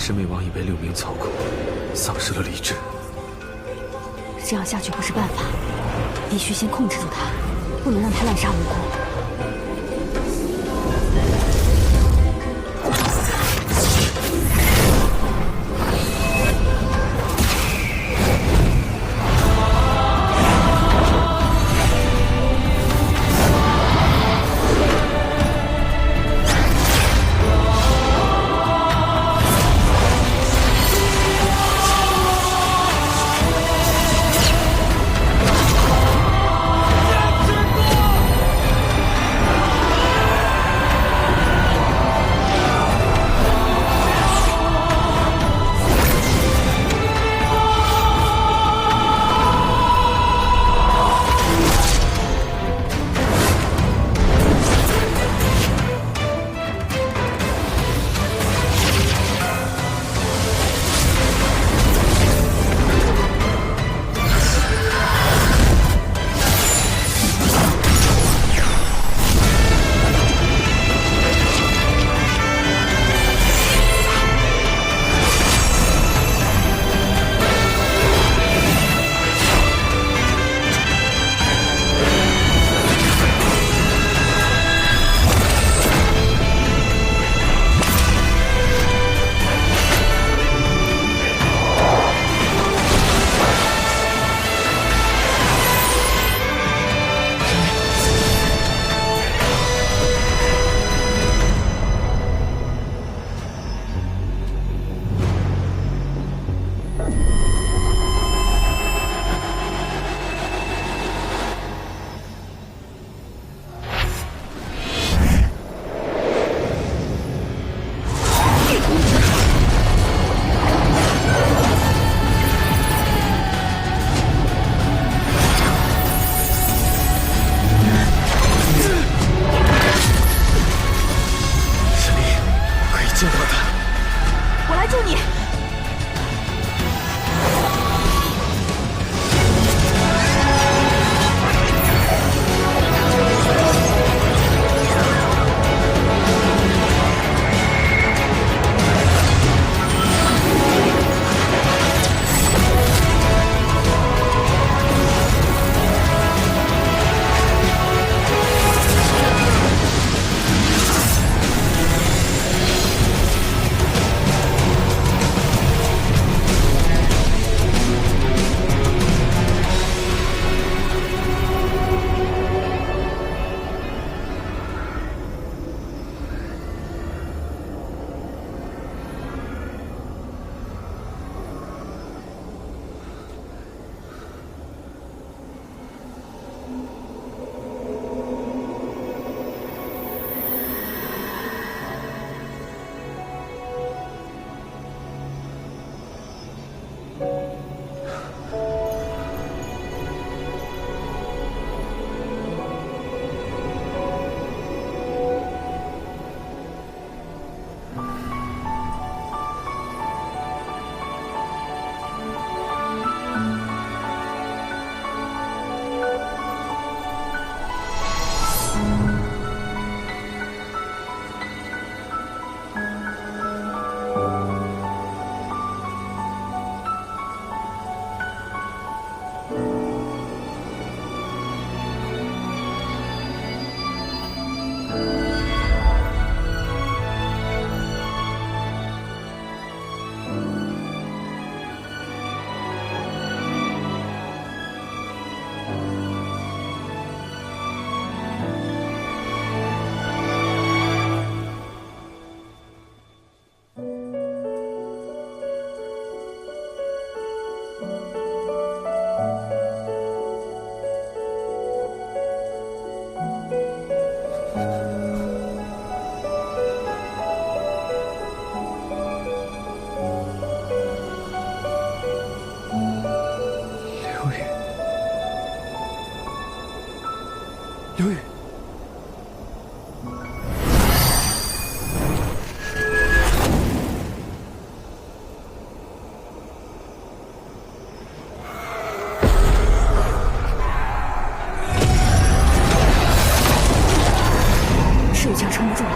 魑魅王已被六名操控，丧失了理智。这样下去不是办法，必须先控制住他，不能让他滥杀无辜。 刘宇，是有强撑不住了。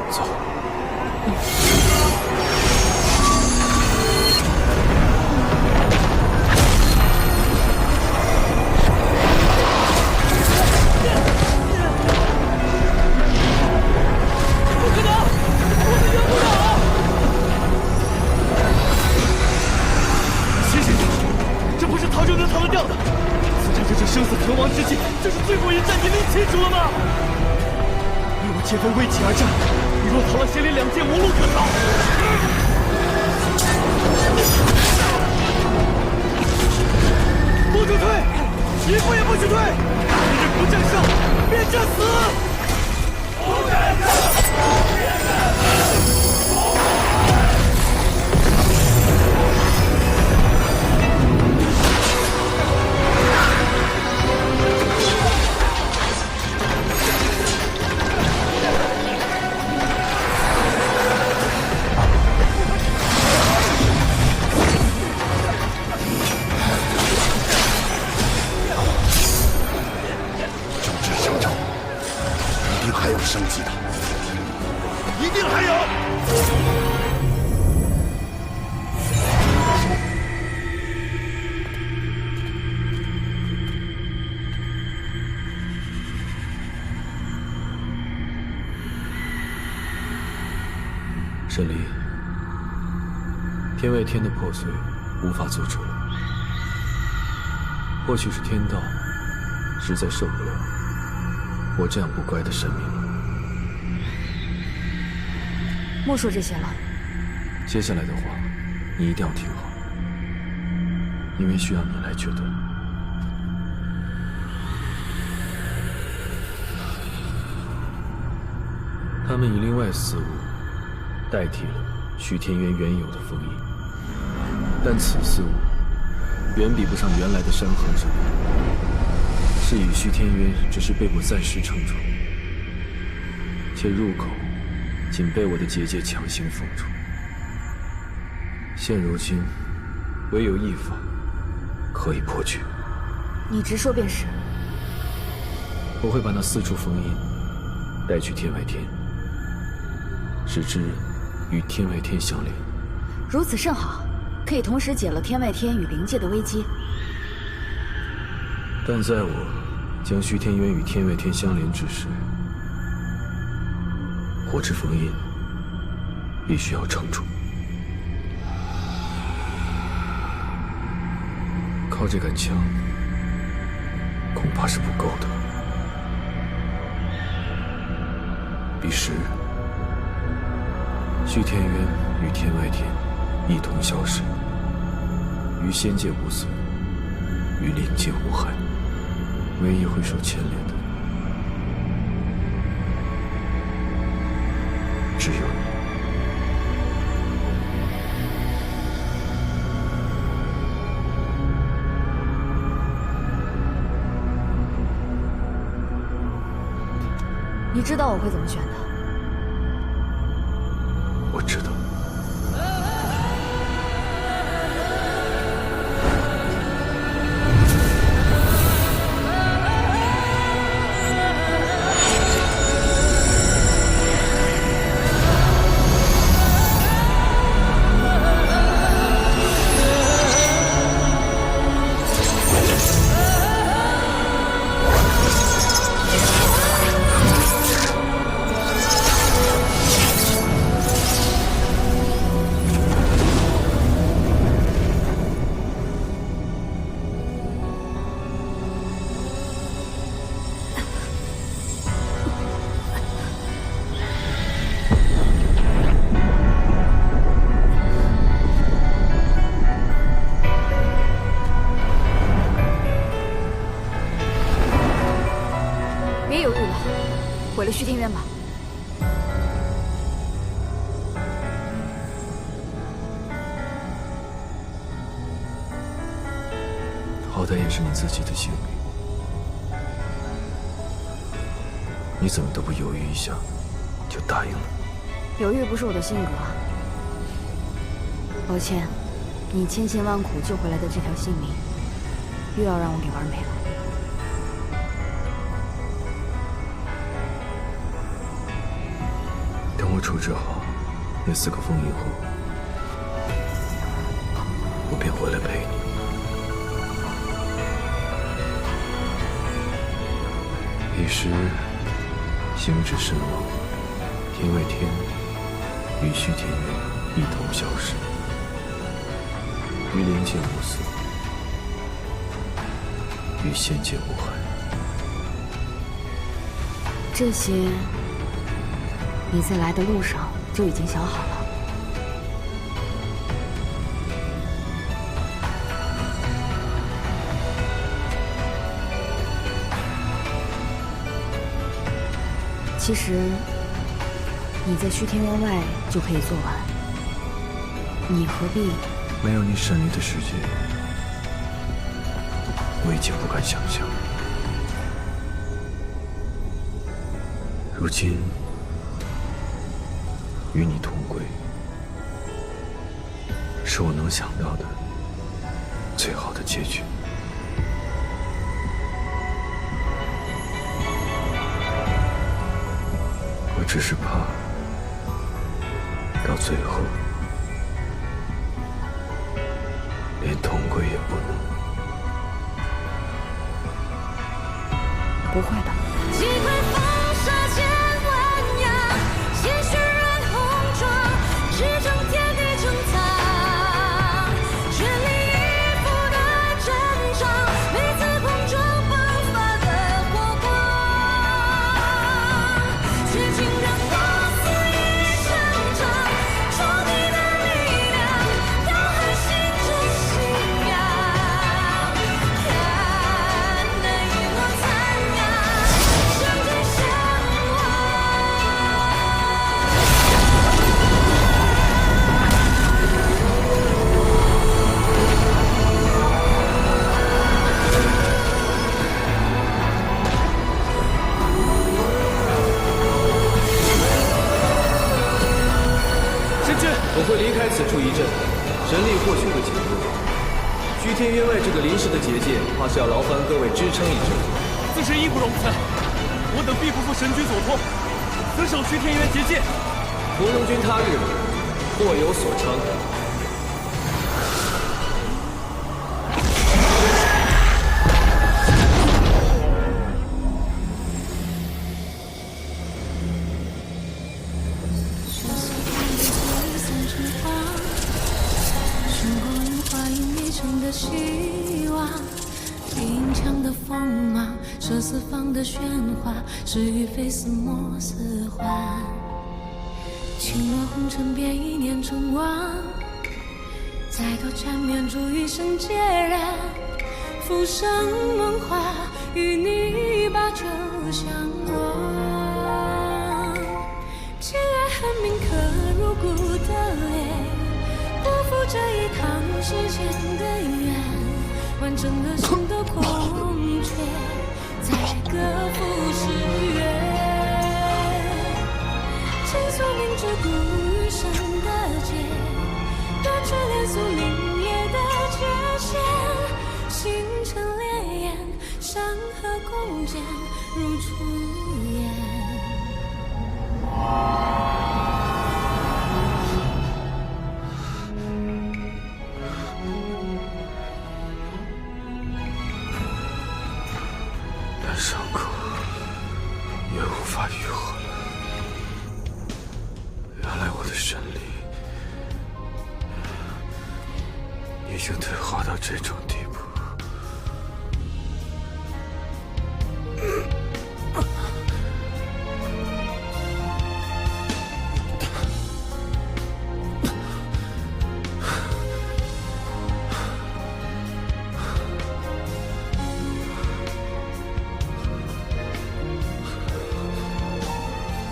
走。逃得掉的。此战这生死存亡之际，这是最后一战，你拎清楚了吗？你我皆非为己而战，你若逃了邪灵2剑，无路可逃。不准退，一步也不许退！今日不战胜，便战死！不战胜，便战死！ 还有生机的，一定还有。沈离，天外天的破碎无法阻止了，或许是天道实在受不了我这样不乖的神明了。莫说这些了。接下来的话，你一定要听好，因为需要你来决断。他们以另外4物代替了徐天渊原有的封印，但此4物远比不上原来的山河之力。 是以徐天渊只是被我暂时撑住，且入口仅被我的结界强行封住。现如今，唯有一法可以破局。你直说便是。我会把那4处封印带去天外天，使之与天外天相连。如此甚好，可以同时解了天外天与灵界的危机。 但在我将徐天渊与天外天相连之时，火之封印必须要撑住。靠这杆枪，恐怕是不够的。彼时，徐天渊与天外天一同消失，于仙界无损，于灵界无害。 唯一会受牵连的，只有你。你知道我会怎么选的。我知道。 毁了徐天渊吧。好歹也是你自己的性命，你怎么都不犹豫一下就答应了？犹豫不是我的性格啊。抱歉，你千辛万苦救回来的这条性命，又要让我给玩没了。 等我处置好那4个封印后，我便回来陪你。彼时，星至身亡，天外天与虚天渊一同消失，于灵界无损，与仙界无害。这些你在来的路上就已经想好了。其实你在虚天渊外就可以做完，你何必？没有你神力的世界，我已经不敢想象。如今与你同归，是我能想到的最好的结局。我只是怕到最后连同归也不能。不会的。击溃风沙千万崖，鲜血染红妆，只争天地穹苍，全力以赴的战场，每次碰撞迸发的火光，绝情让我肆意生长，创地的力量，摇撼心中信仰，看那一抹残阳，相对相望。神君，我会离开此处一阵，神力或许会减弱。虚天渊外这个临时的结界，怕是要劳烦各位支撑一阵。自是义不容辞。我等必不负神君所托，死守虚天渊结界。屠龙军他日或有所成。生活樱花映一城的希望，银枪的锋芒，射四方的喧哗，是与非似莫似幻。轻落红尘，便一念成王，再多缠绵，助一生孑然。浮生梦话，与你把酒相望。既然恨铭刻入骨的泪，不负这一趟世间的缘，完整了心的空缺，才各赴诗约。倾诉凝滞孤余生的劫，断却连俗凛冽的界限，星辰烈焰，山河共剪如初颜。但伤口也无法愈合了。原来我的神力已经退化到这种地步。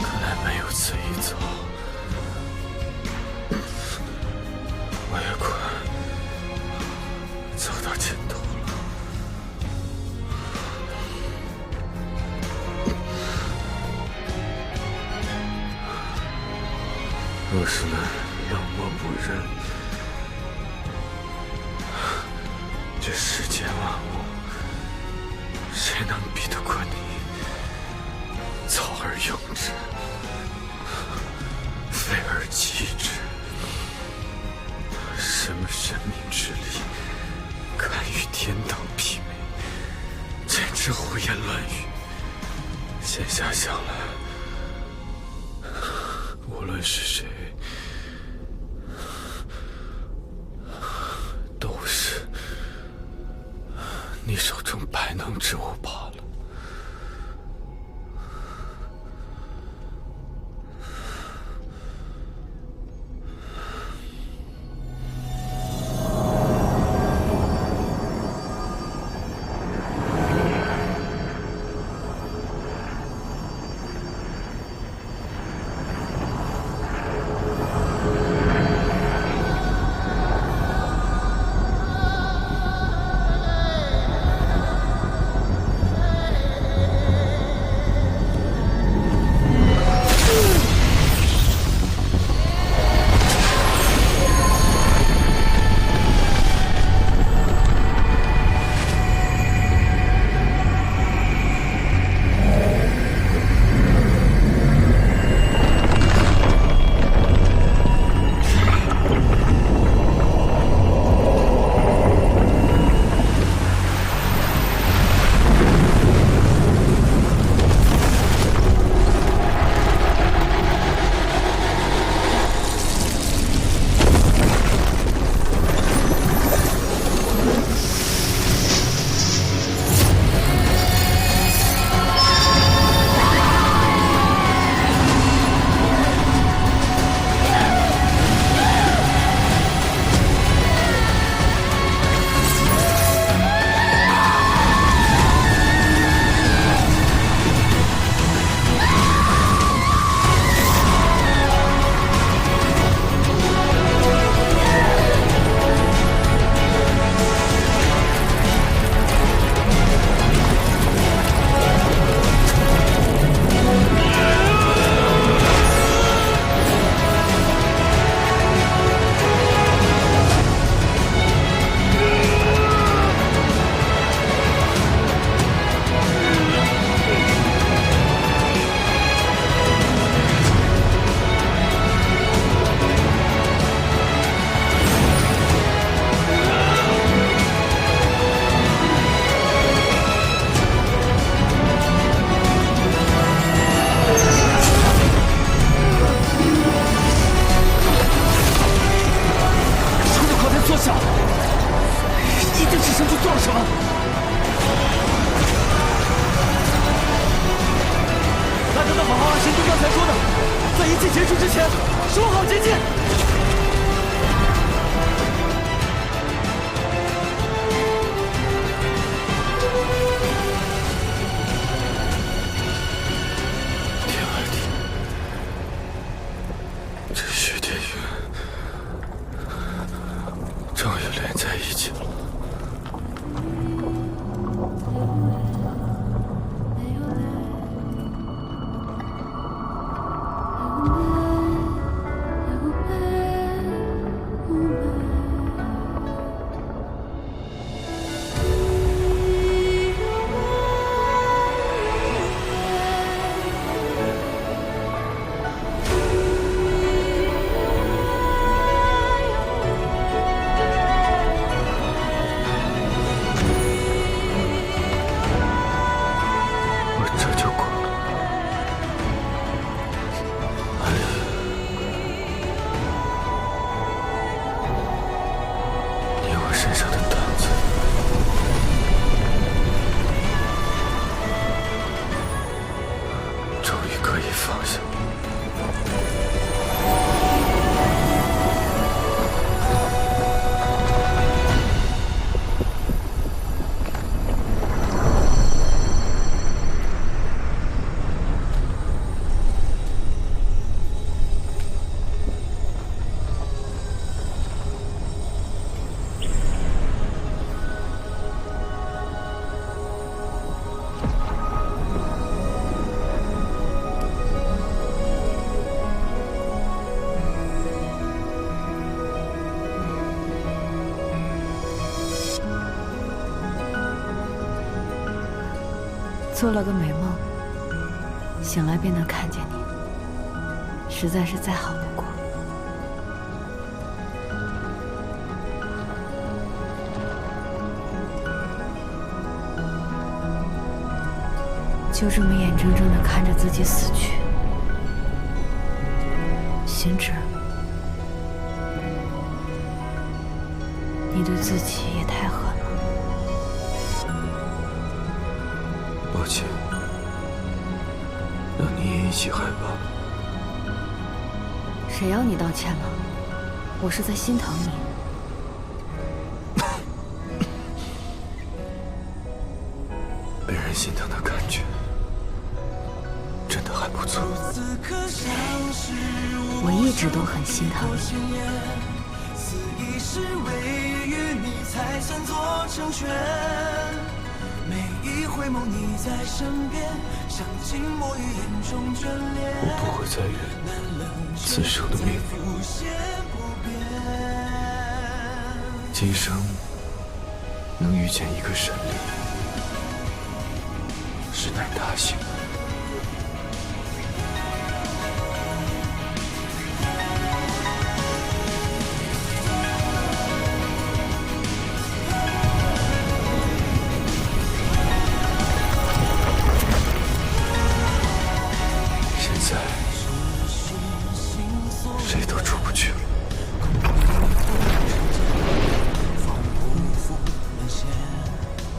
看来没有此一走，我也快走到尽头了。若是能冷漠不仁，这世间万物，谁能比得过你？操而用之，废而弃之。什么神明之力，敢与天道媲美？简直胡言乱语。现下想来，无论是谁，都是你手中百能之物罢了。做了个美梦，醒来便能看见你，实在是再好不过。就这么眼睁睁地看着自己死去，心知，你对自己也太狠了。歉，让你也一起害怕。谁要你道歉了？我是在心疼你。被人心疼的感觉，真的还不错。我一直都很心疼你。我不会再怨此生的命运。今生能遇见一个神灵，实乃大幸。现在谁都出不去了。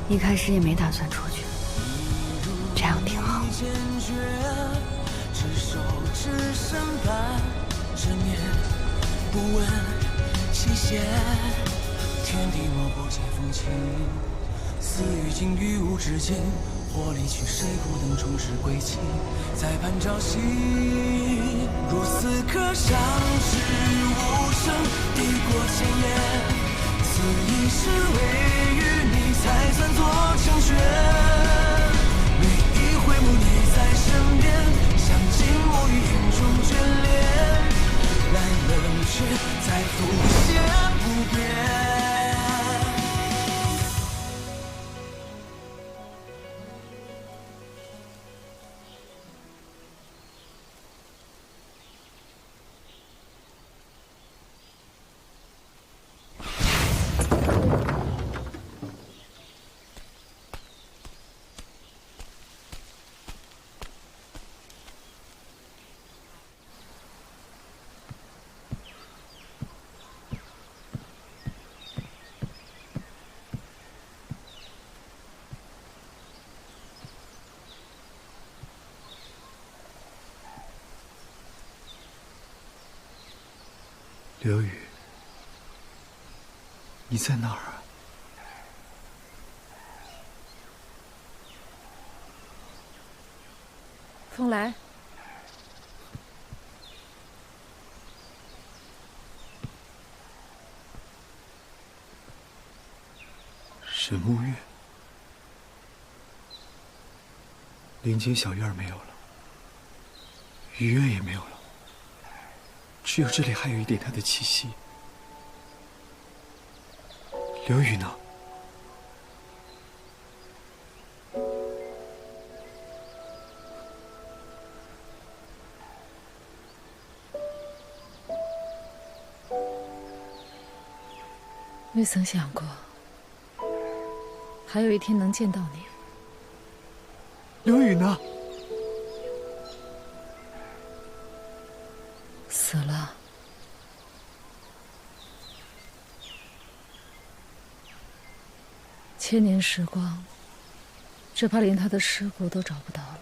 一开始也没打算出去，这样挺好。天地莫不解风情，似与金于无止境。或离去谁不等重拾归期，再盼朝夕。如此刻相知无声，抵过千年。此一世为与你才算作成全。每一回眸你在身边，相敬我于眼中眷恋。来冷却，再浮现不变。刘宇，你在哪儿啊？风来，神木院，林间小院没有了，雨院也没有了。只有这里还有一点他的气息。刘宇呢？未曾想过，还有一天能见到你。刘宇呢？死了。千年时光，只怕连他的尸骨都找不到了。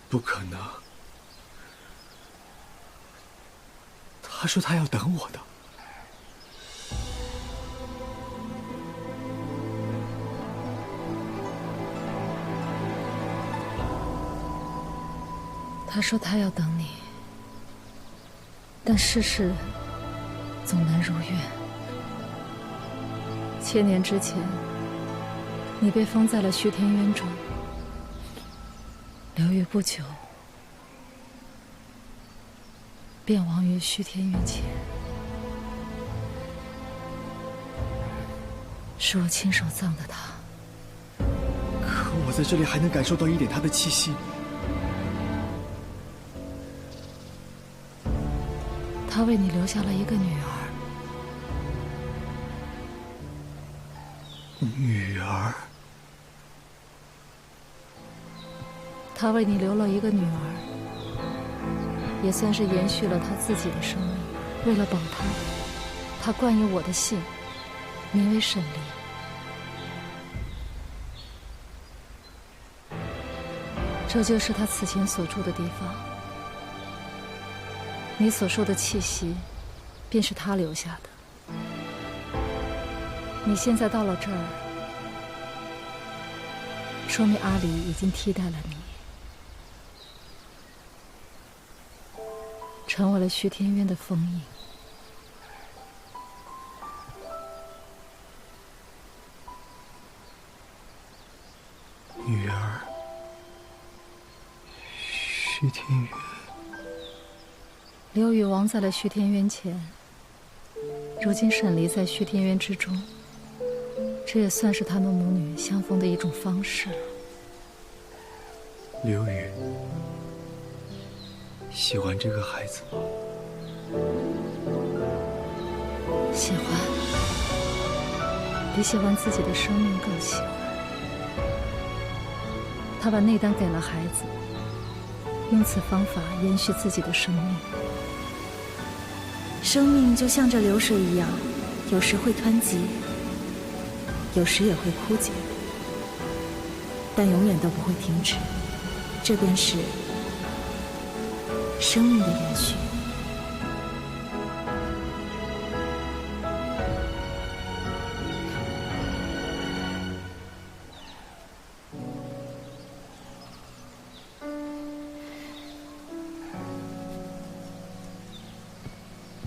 不可能！他说他要等我的。他说他要等你。但世事总难如愿。千年之前，你被封在了虚天渊中。刘宇不久便亡于虚天渊前，是我亲手葬的他。可我在这里还能感受到一点他的气息。他为你留下了一个女儿。女儿？他为你留了一个女儿，也算是延续了他自己的生命。为了保他，他冠以我的姓，名为沈离。这就是他此前所住的地方。你所受的气息，便是他留下的。你现在到了这儿，说明阿离已经替代了你，成为了虚天渊的封印。女儿，虚天渊。刘禹亡在了虚天渊前，如今沈离在虚天渊之中，这也算是他们母女相逢的一种方式。刘禹，喜欢这个孩子吗？喜欢，比喜欢自己的生命更喜欢。他把内丹给了孩子，用此方法延续自己的生命。生命就像这流水一样，有时会湍急，有时也会枯竭，但永远都不会停止。这便是生命的延续。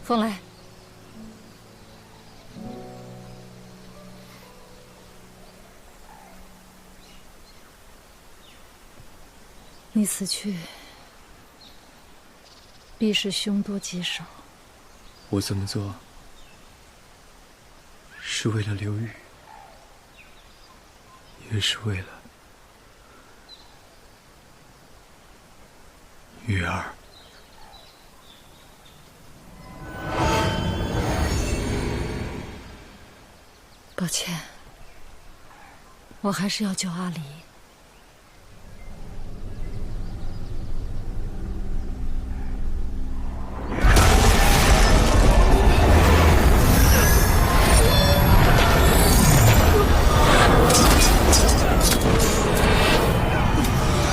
风来，你此去，必是凶多吉少。我这么做，是为了刘禹，也是为了禹儿。抱歉，我还是要救阿离。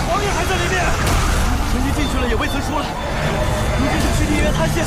王爷还在里面，神机进去了也未曾出来，如今是虚天渊塌陷。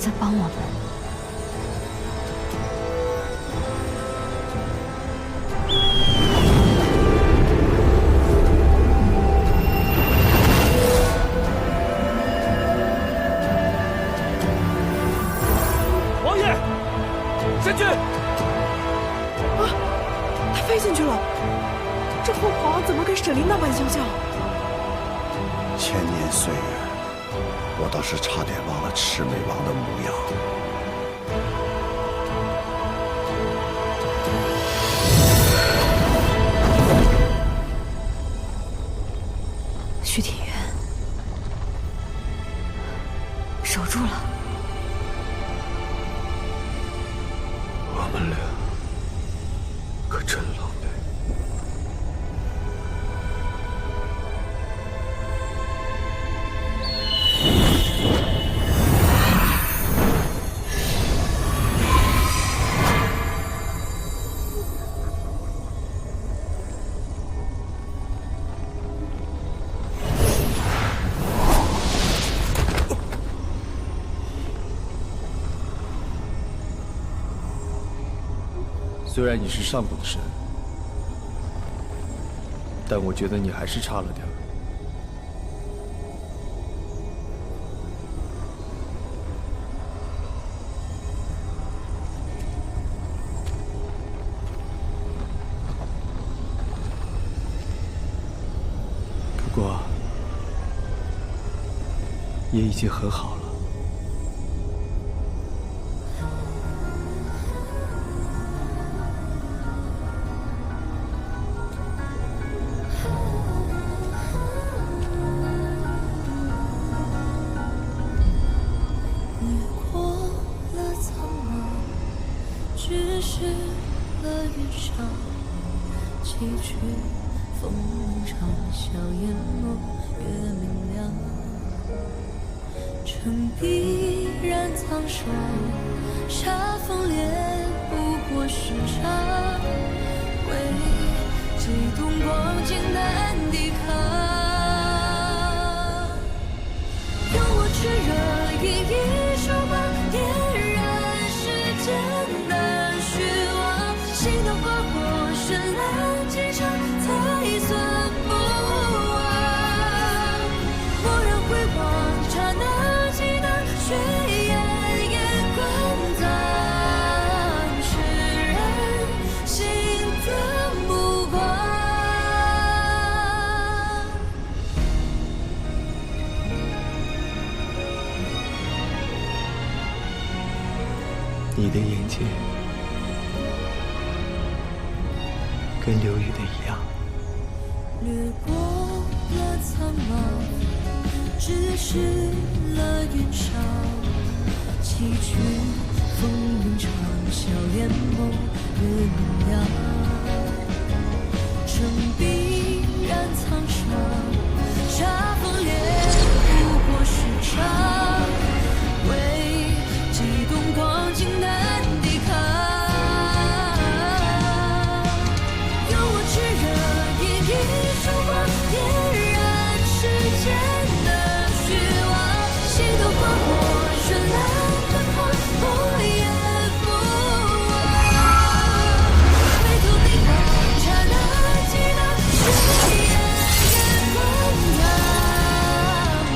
在帮我们。王爷，神君！啊，他飞进去了！这凤凰怎么跟沈离那般相像？千年岁月，我倒是差点忘了魑魅王的模样。徐天元，守住了。我们俩可真狼狈。虽然你是上古的神，但我觉得你还是差了点儿。不过，也已经很好了。只是了云上崎岖风长，笑淹没月明亮。城壁染苍霜，沙风烈不过时差，为激动光景难抵抗。用我炽热以一手把点燃世间的虚妄，心头花火绚烂几场才算不忘。蓦然回望，刹那记得血眼也滚烫，炽然心的目光。你的眼睛跟流雨的一样，掠过了苍茫，直视了云上，崎岖风云长，笑淹没月明亮。城壁染苍霜，沙风烈不过时长，为激动光景难抵抗。用我炽热以一手光点燃世间的虚妄，心头花火绚烂奔放，我也不忘。回头凝望，刹那记得血眼也滚烫，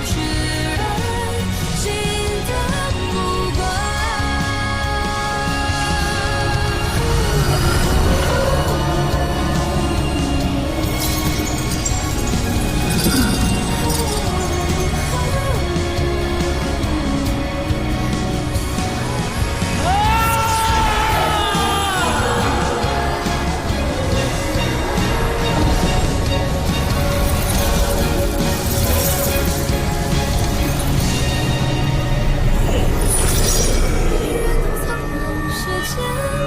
炽然心的目光。世间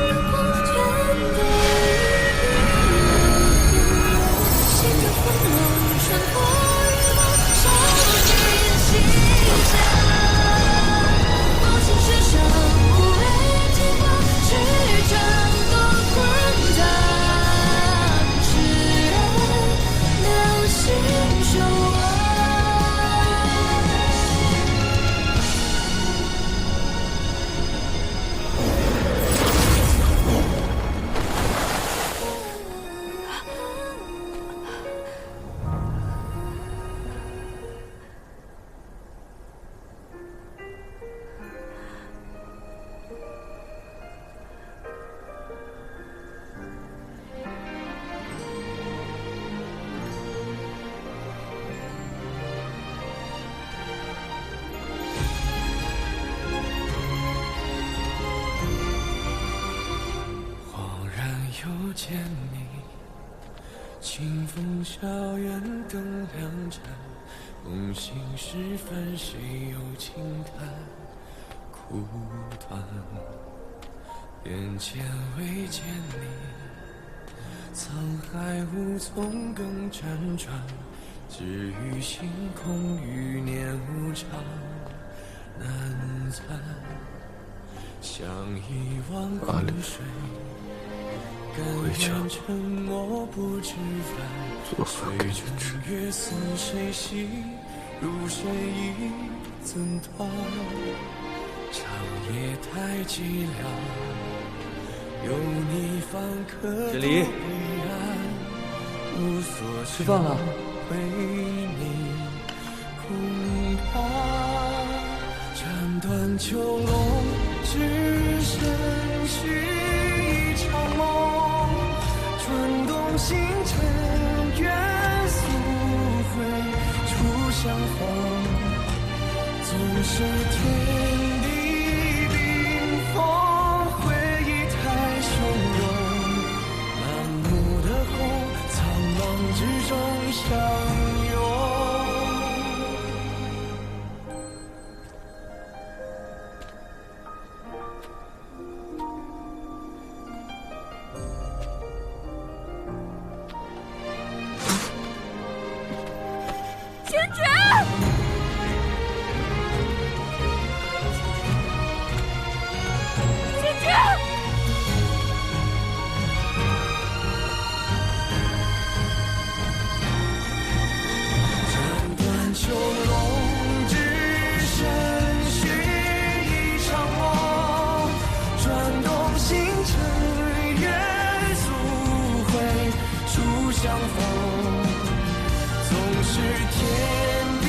的光全都心的风浪穿过日光，烧尽心香。放心世上无畏天光，是战斗滚烫，炽然流星守望。恍然又见你，清风校园灯亮盏，梦醒时分，谁又轻叹苦短？眼前未见你，沧海无从更辗转，只余星空余年无常难残。像一汪苦水，甘愿沉默不知返，随春月似谁惜，如谁已怎断？长夜太寂寥，有你方可雪梨，无所吃饭了。为你恐怕斩断囚笼，只剩续一场梦，转动星辰，愿速回初相逢。总是天地冰封，回忆太汹涌，满目的红，苍茫之中相拥。千珏！斩断囚笼，只剩续一场梦，转动星辰，愿速回初相逢。总是天地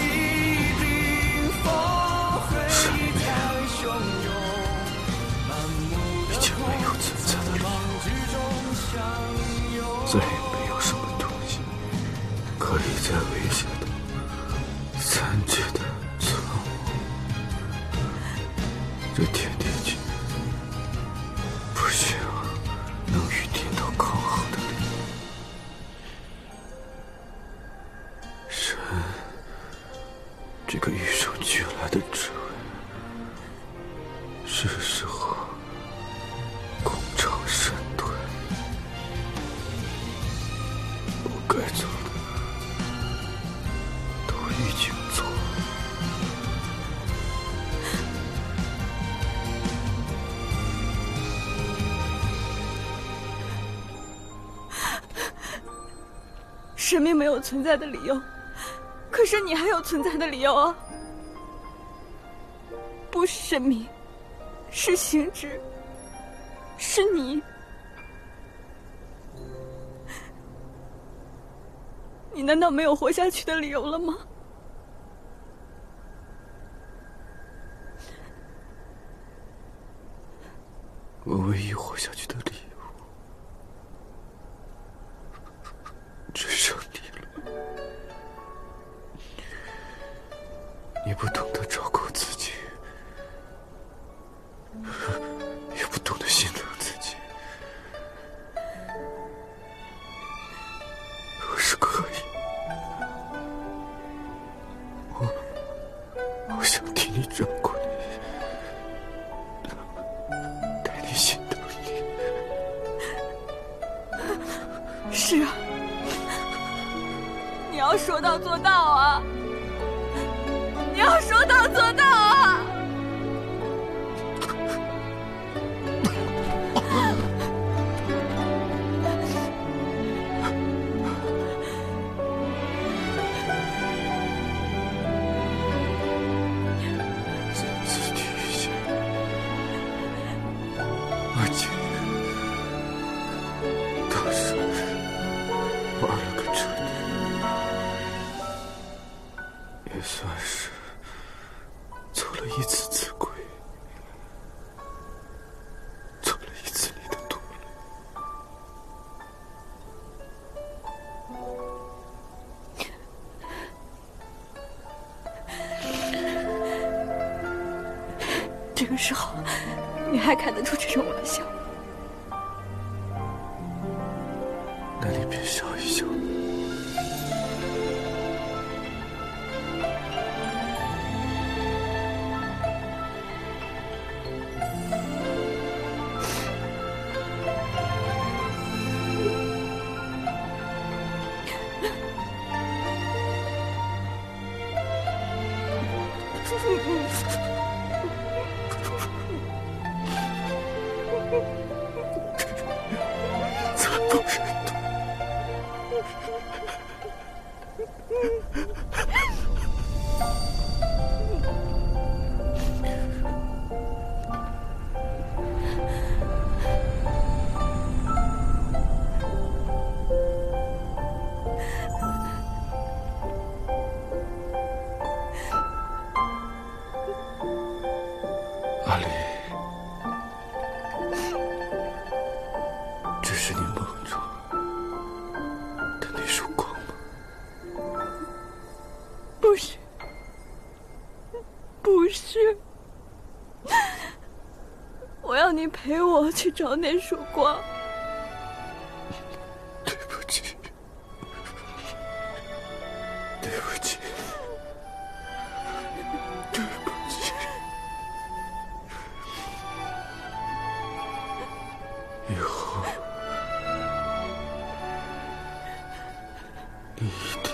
冰封，回忆太汹涌，满目的红，苍茫之中相拥。再也没有什么东西可以再威胁到三界的存亡。这天地间不需要能与天道抗衡的力量。神，这个与生俱来的智慧，是时候功成身退。我该做的都已经做了。神明没有存在的理由，可是你还有存在的理由啊！不是神明，是星矢，是你。你难道没有活下去的理由了吗？我唯一活下去的理由，只剩你了。你不懂得照顾自己，也不懂得心疼自己。若是可以，我想替你照顾你，带你心疼你。是啊，你要说到做到啊！你要说到做到啊！再次提醒，而且当时玩了个彻底，也算是走了一次自归，走了一次你的多路。这个时候，你还开得出这种玩笑？那你便笑一笑。惨不忍睹。阿离，这是你梦中的那束光吗？不是，不是，我要你陪我去找那束光。对不起，对不起，对不起。以后你一定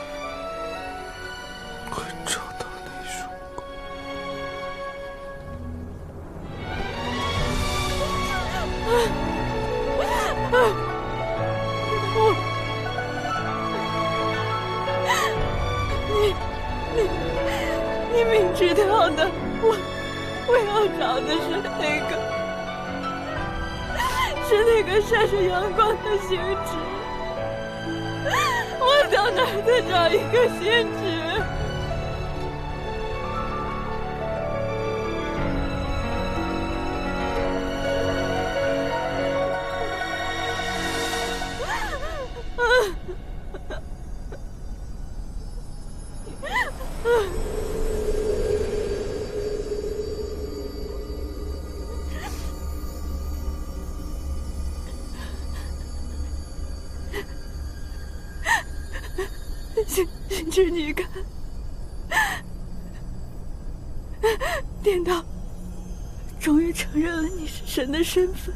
会找到那束光。你明知道的，我要找的是那个闪闪阳光的星矢。我到哪儿再找一个星矢？星矢，你看，颠倒终于承认了你是神的身份。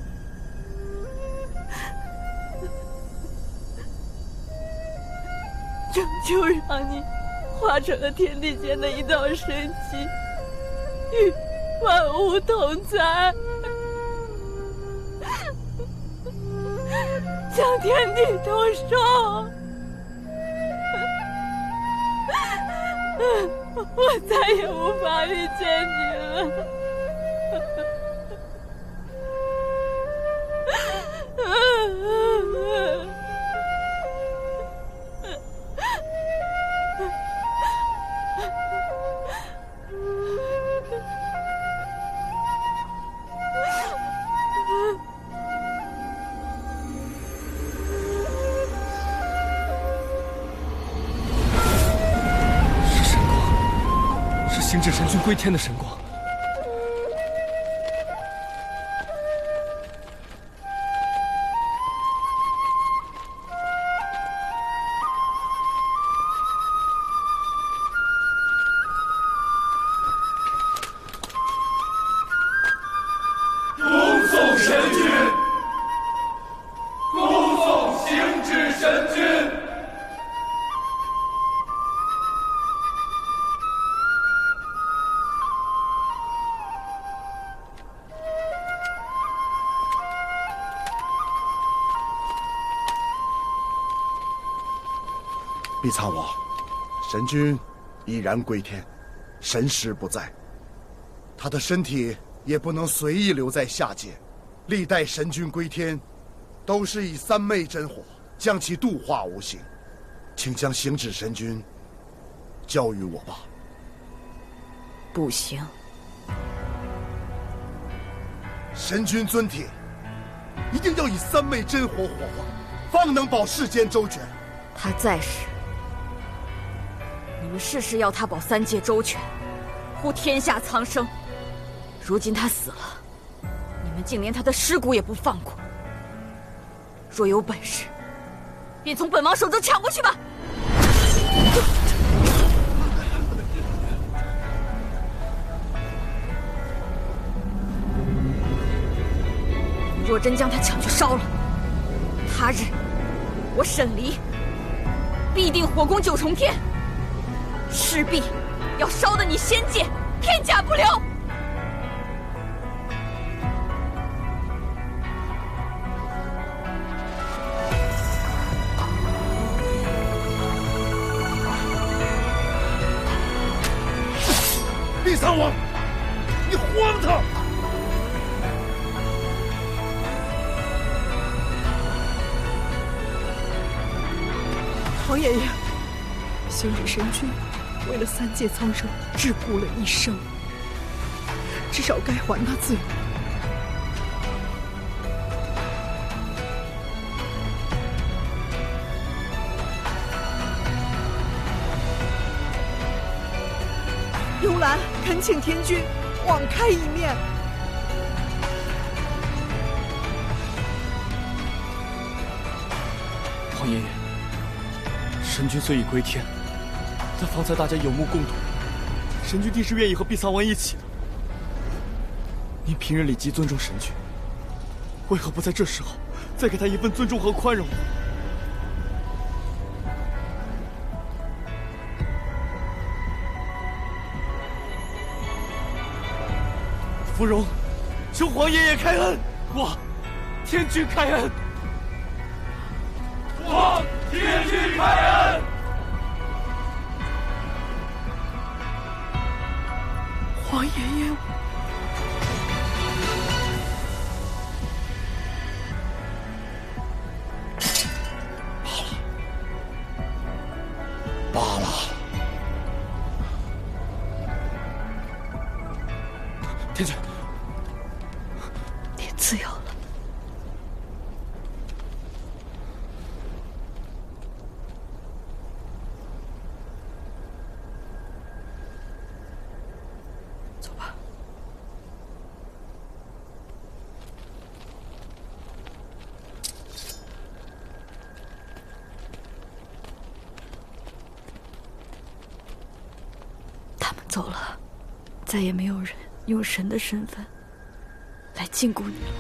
就让你化成了天地间的一道神迹，与万物同在，将天地同寿。我再也无法遇见你了。星至神君归天的神光。恭送神君，恭送星至神君。毕苍王，神君已然归天，神识不在，他的身体也不能随意留在下界。历代神君归天，都是以三昧真火将其度化无形，请将星至神君交予我吧。不行，神君尊体一定要以三昧真火火化，方能保世间周全。他在时，你们事事要他保三界周全，护天下苍生。如今他死了，你们竟连他的尸骨也不放过。若有本事，便从本王手中抢过去吧。你若真将他抢去烧了，他日我沈离必定火攻九重天，势必要烧得你仙界片甲不留。毕苍王，你荒唐！唐爷爷，星至神君为了三界苍生桎梏了一生，至少该还他自由。幽兰，恳请天君网开一面。皇爷爷，神君虽已归天，但方才大家有目共睹，神君定是愿意和碧苍王一起的。您平日里极尊重神君，为何不在这时候再给他一份尊重和宽容呢？芙蓉，求皇爷爷开恩！望天君开恩！望天君开恩！皇爷爷，罢了。天君，你自由了。走吧。他们走了，再也没有人用神的身份来禁锢你了。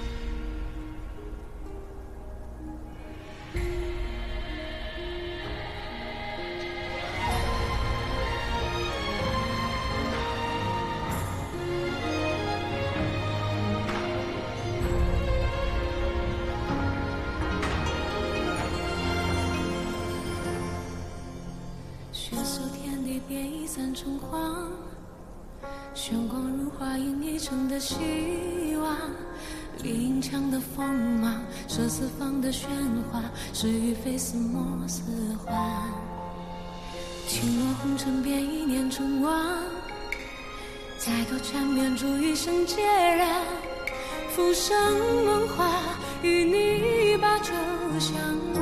血色天地变异散成黄，玄光如花映一城的希望，林墙的锋芒，射四方的喧哗，是与非似墨似幻。轻落红尘变一念成王，再多缠绵住一生孑然。浮生梦话，与你把酒相望。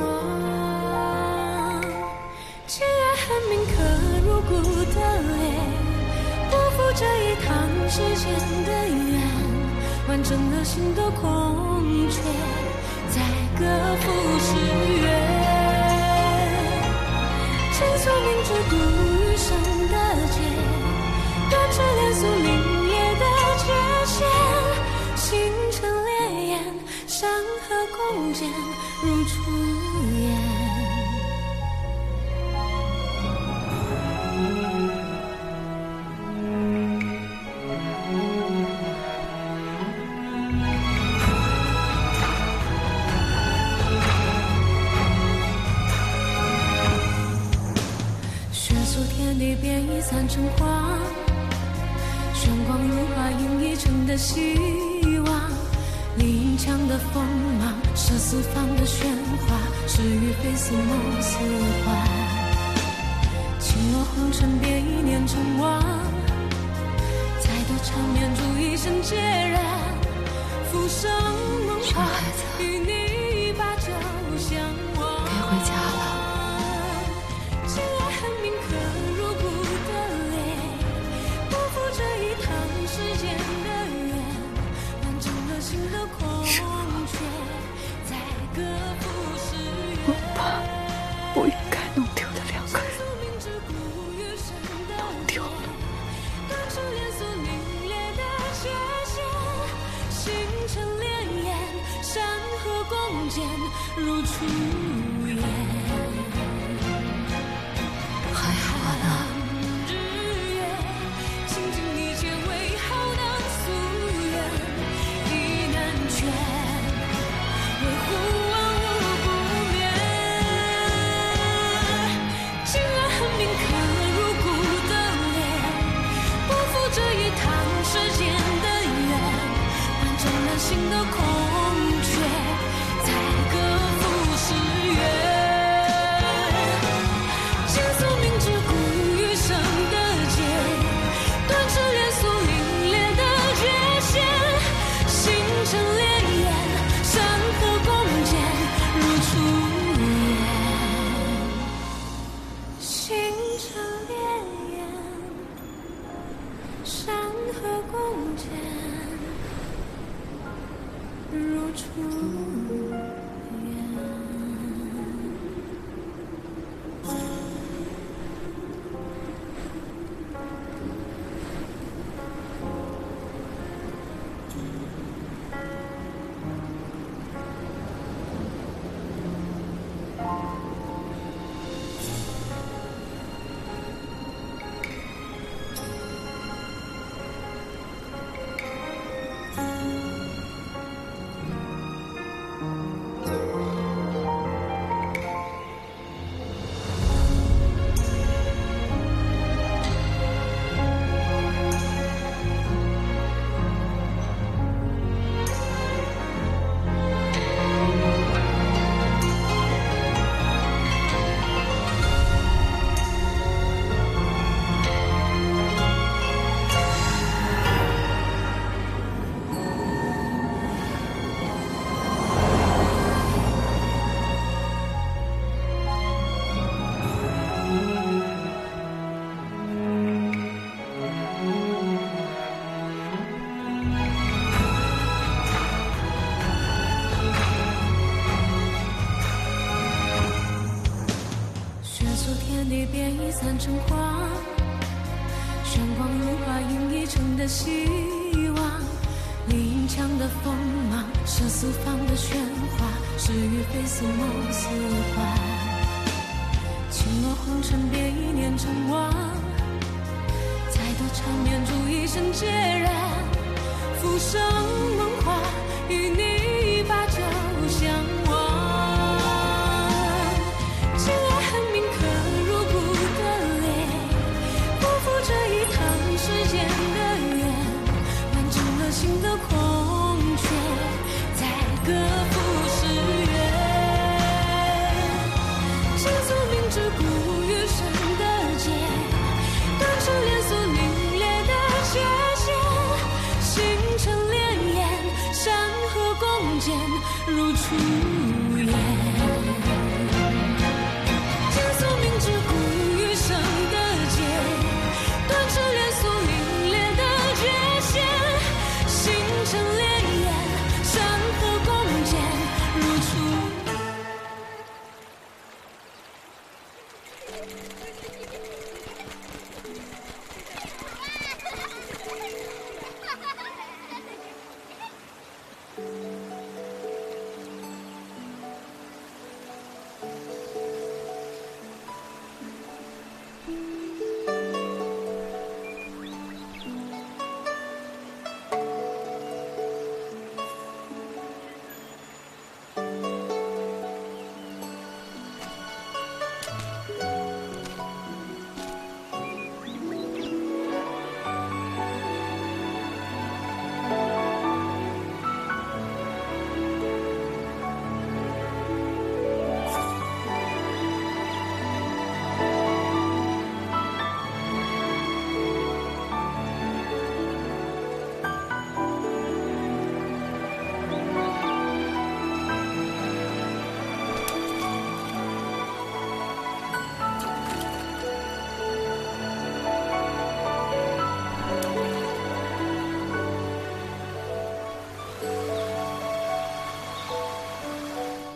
既然恨铭刻入骨的泪，不负这一趟世间的缘，完整了心的空缺，再各赴十月。倾诉明知故余生的劫，断指连诉凛冽的界限，星辰烈焰，山河共剪如初颜。地变异散成黄，玄光如花映一城的希望，林墙的锋芒，射四方的喧哗，是与非似梦似幻。轻落红尘变一念成王，再多缠绵住一生孑然。浮生梦话，与你把酒相望。该回家了。我把不应该弄丢的两个人弄丢了。星辰烈焰，山河共剪如初颜。还好呢。心的空缺，再各赴十月。倾诉明知故余生的劫，断指连诉凛冽的界如初远。地变已散成花，炫光如花映一城的希望。林墙的锋芒，是四方的喧哗，是与非似梦似幻。轻落红尘，别一念成王，再多缠绵，煮一生孑然。浮生梦话，与你把酒相望。情爱恨铭刻入骨的泪，不负这一趟世间的缘，完整了心的空缺，再各赴诗缘。倾诉明知故余生的劫，断翅连锁凛冽的界限，星辰潋滟，山河共剪，如初颜。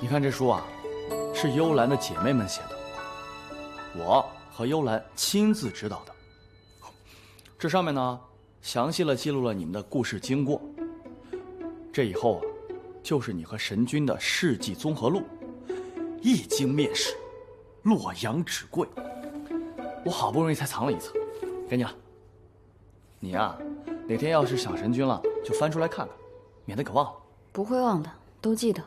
你看这书啊，是幽兰的姐妹们写的，我和幽兰亲自指导的。这上面呢，详细了记录了你们的故事经过。这以后啊，就是你和神君的事迹综合录，一经面世，洛阳纸贵。我好不容易才藏了一册，给你了。你呀，哪天要是想神君了，就翻出来看看，免得给忘了。不会忘的，都记得。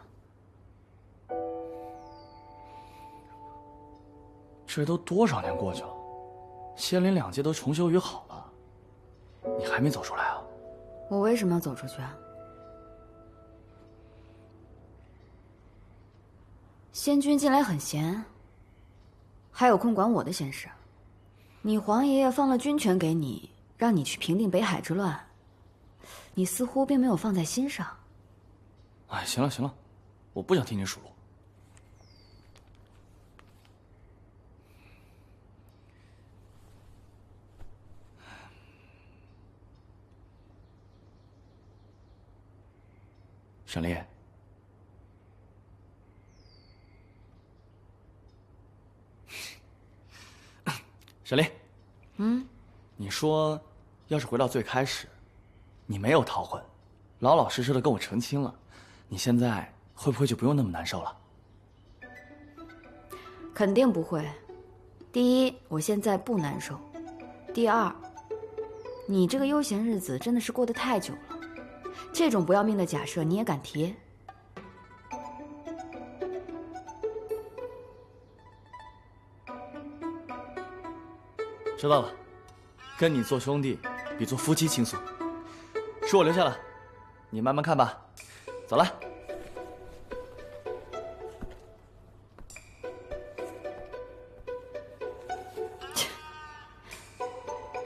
这都多少年过去了，仙灵两界都重修于好了，你还没走出来啊？我为什么要走出去啊？仙君近来很闲，还有空管我的闲事。你皇爷爷放了军权给你，让你去平定北海之乱，你似乎并没有放在心上。哎，行了行了，我不想听你数落。沈丽，沈丽，你说，要是回到最开始，你没有逃婚，老老实实的跟我成亲了，你现在会不会就不用那么难受了？肯定不会。第一，我现在不难受；第二，你这个悠闲日子真的是过得太久了，这种不要命的假设你也敢提？知道了，跟你做兄弟比做夫妻轻松。书我留下了，你慢慢看吧。走了。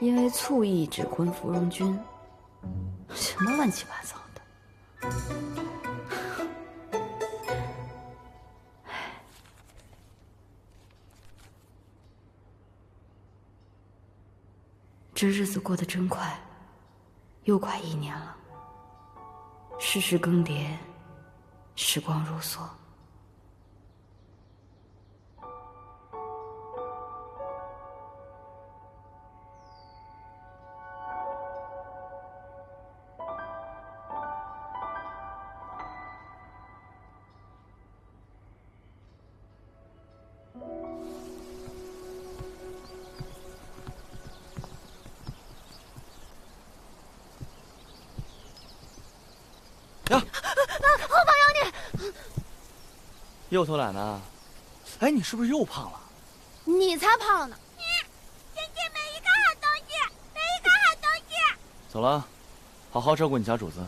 因为醋意指婚芙蓉君，什么乱七八糟的。这日子过得真快，又快1年了。世事更迭，时光如梭。后方有你！又偷懒呢？哎，你是不是又胖了？你才胖呢！天天没一个好东西，没一个好东西。走了，好好照顾你家主子。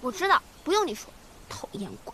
我知道，不用你说，讨厌鬼。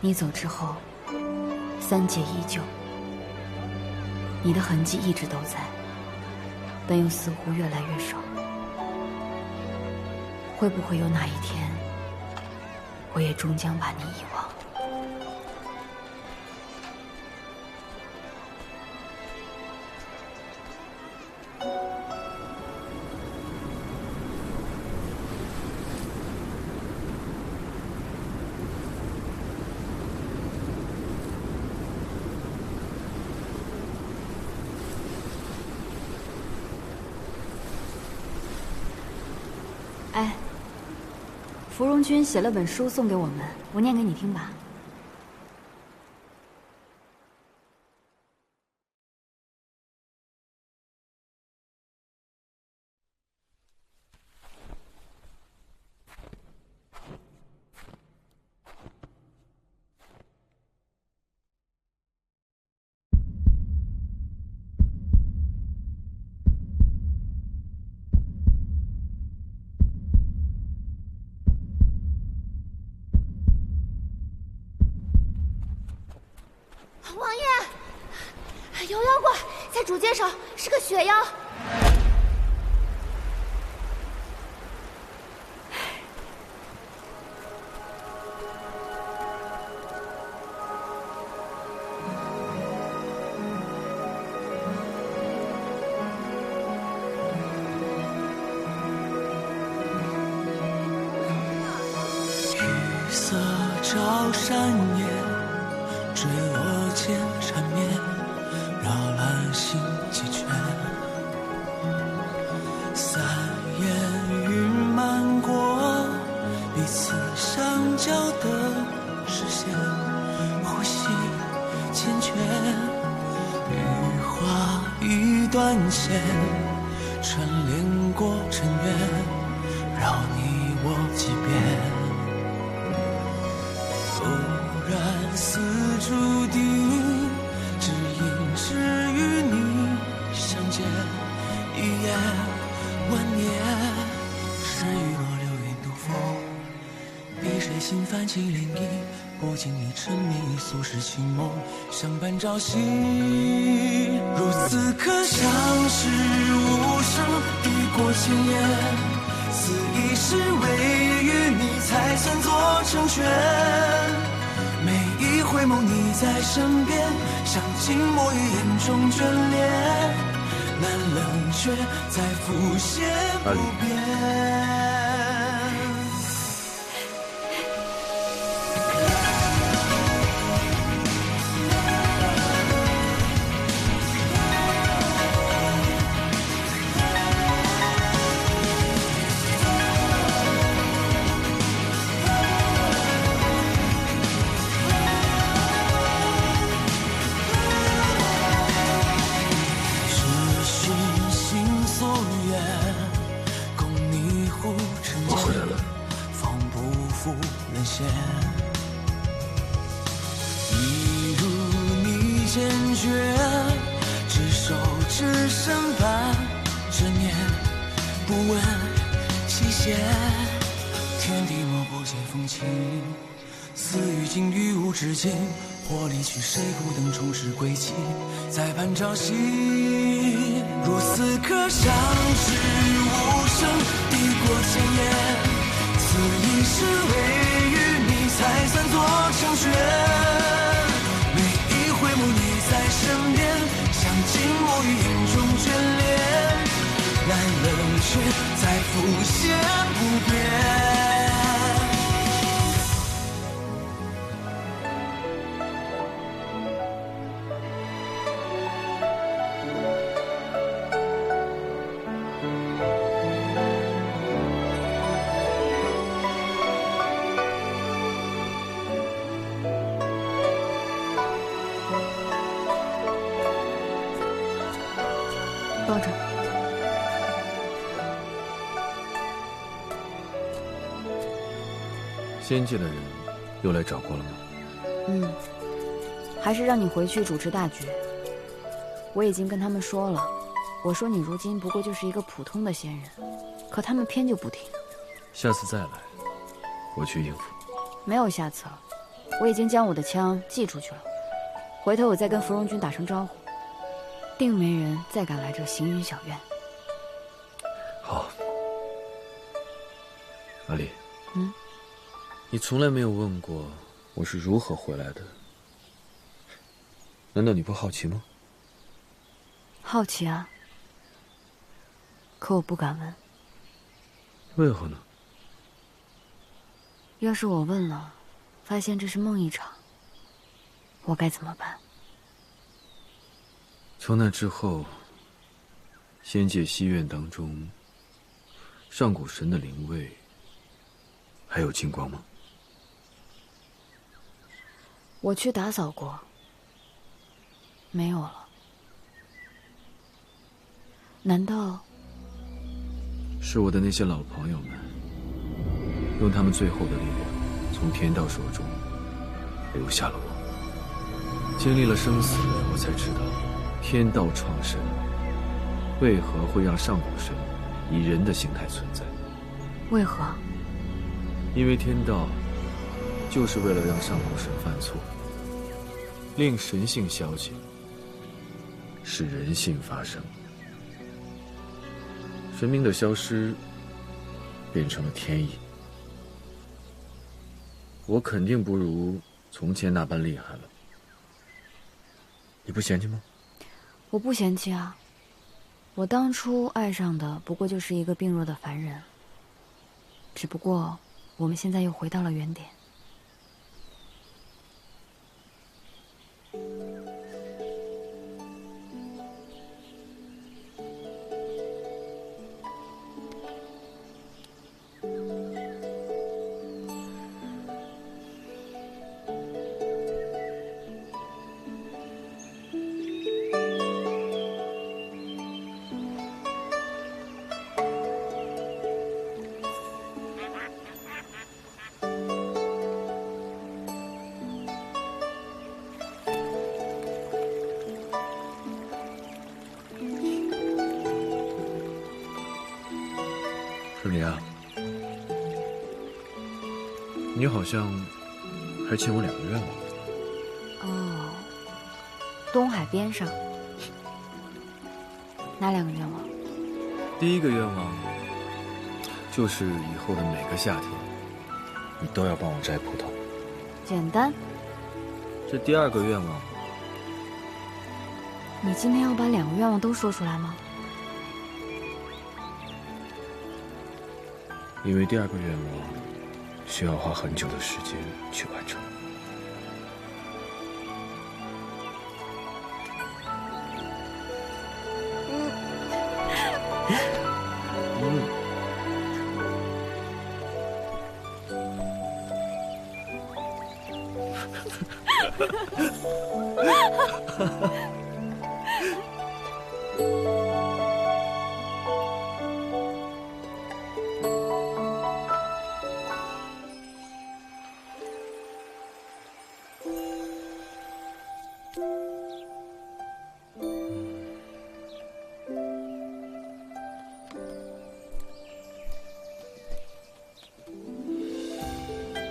你走之后，3界依旧，你的痕迹一直都在，但又似乎越来越少。会不会有哪一天，我也终将把你遗忘？哎，芙蓉君写了本书送给我们，我念给你听吧。王爷，有妖怪在主街上，是个雪妖。雨色照山野，坠落间缠绵，绕兰心几圈。三烟云漫过彼此相交的视线，呼吸缱绻，羽花一段线，串联过尘缘，绕你我几遍。死注定，只因只与你相见，一夜万年。时雨落，流云渡风，碧水心泛起涟漪，不经意沉迷于俗世情梦，相伴朝夕。如此可相识无声，抵过千言，此一世唯与你才算作成全。每一回眸你在身边，像静默于眼中眷恋，难冷却再浮现不变。一如你坚决，执手只剩半执念，不问期限。天地莫不解风情，似与今于无止境。或离去谁孤灯重拾归期，再盼朝夕。如此可相识无声，抵过千言，此一世唯与你才算作成全。每一回眸你在身边，像静默于眼中眷恋，难冷却再浮现不变。抱着。仙界的人又来找过了吗？还是让你回去主持大局。我已经跟他们说了，我说你如今不过就是一个普通的仙人，可他们偏就不听。下次再来，我去应付。没有下次了，我已经将我的枪寄出去了，回头我再跟芙蓉君打声招呼，定没人再敢来这行云小院。好，阿丽，你从来没有问过我是如何回来的，难道你不好奇吗？好奇啊，可我不敢问。为何呢？要是我问了，发现这是梦一场，我该怎么办？从那之后，仙界西院当中，上古神的灵位还有金光吗？我去打扫过，没有了。难道是我的那些老朋友们，用他们最后的力量，从天道手中留下了我。经历了生死，我才知道，天道创生为何会让上古神以人的形态存在？为何？因为天道就是为了让上古神犯错，令神性消解，使人性发生。神明的消失变成了天意，我肯定不如从前那般厉害了。你不嫌弃吗？我不嫌弃啊，我当初爱上的不过就是一个病弱的凡人，只不过我们现在又回到了原点。春莲啊，你好像还欠我2个愿望。哦，东海边上，哪2个愿望？第一个愿望就是以后的每个夏天，你都要帮我摘葡萄。简单。这第2个愿望，你今天要把2个愿望都说出来吗？因为第2个愿望需要花很久的时间去完成。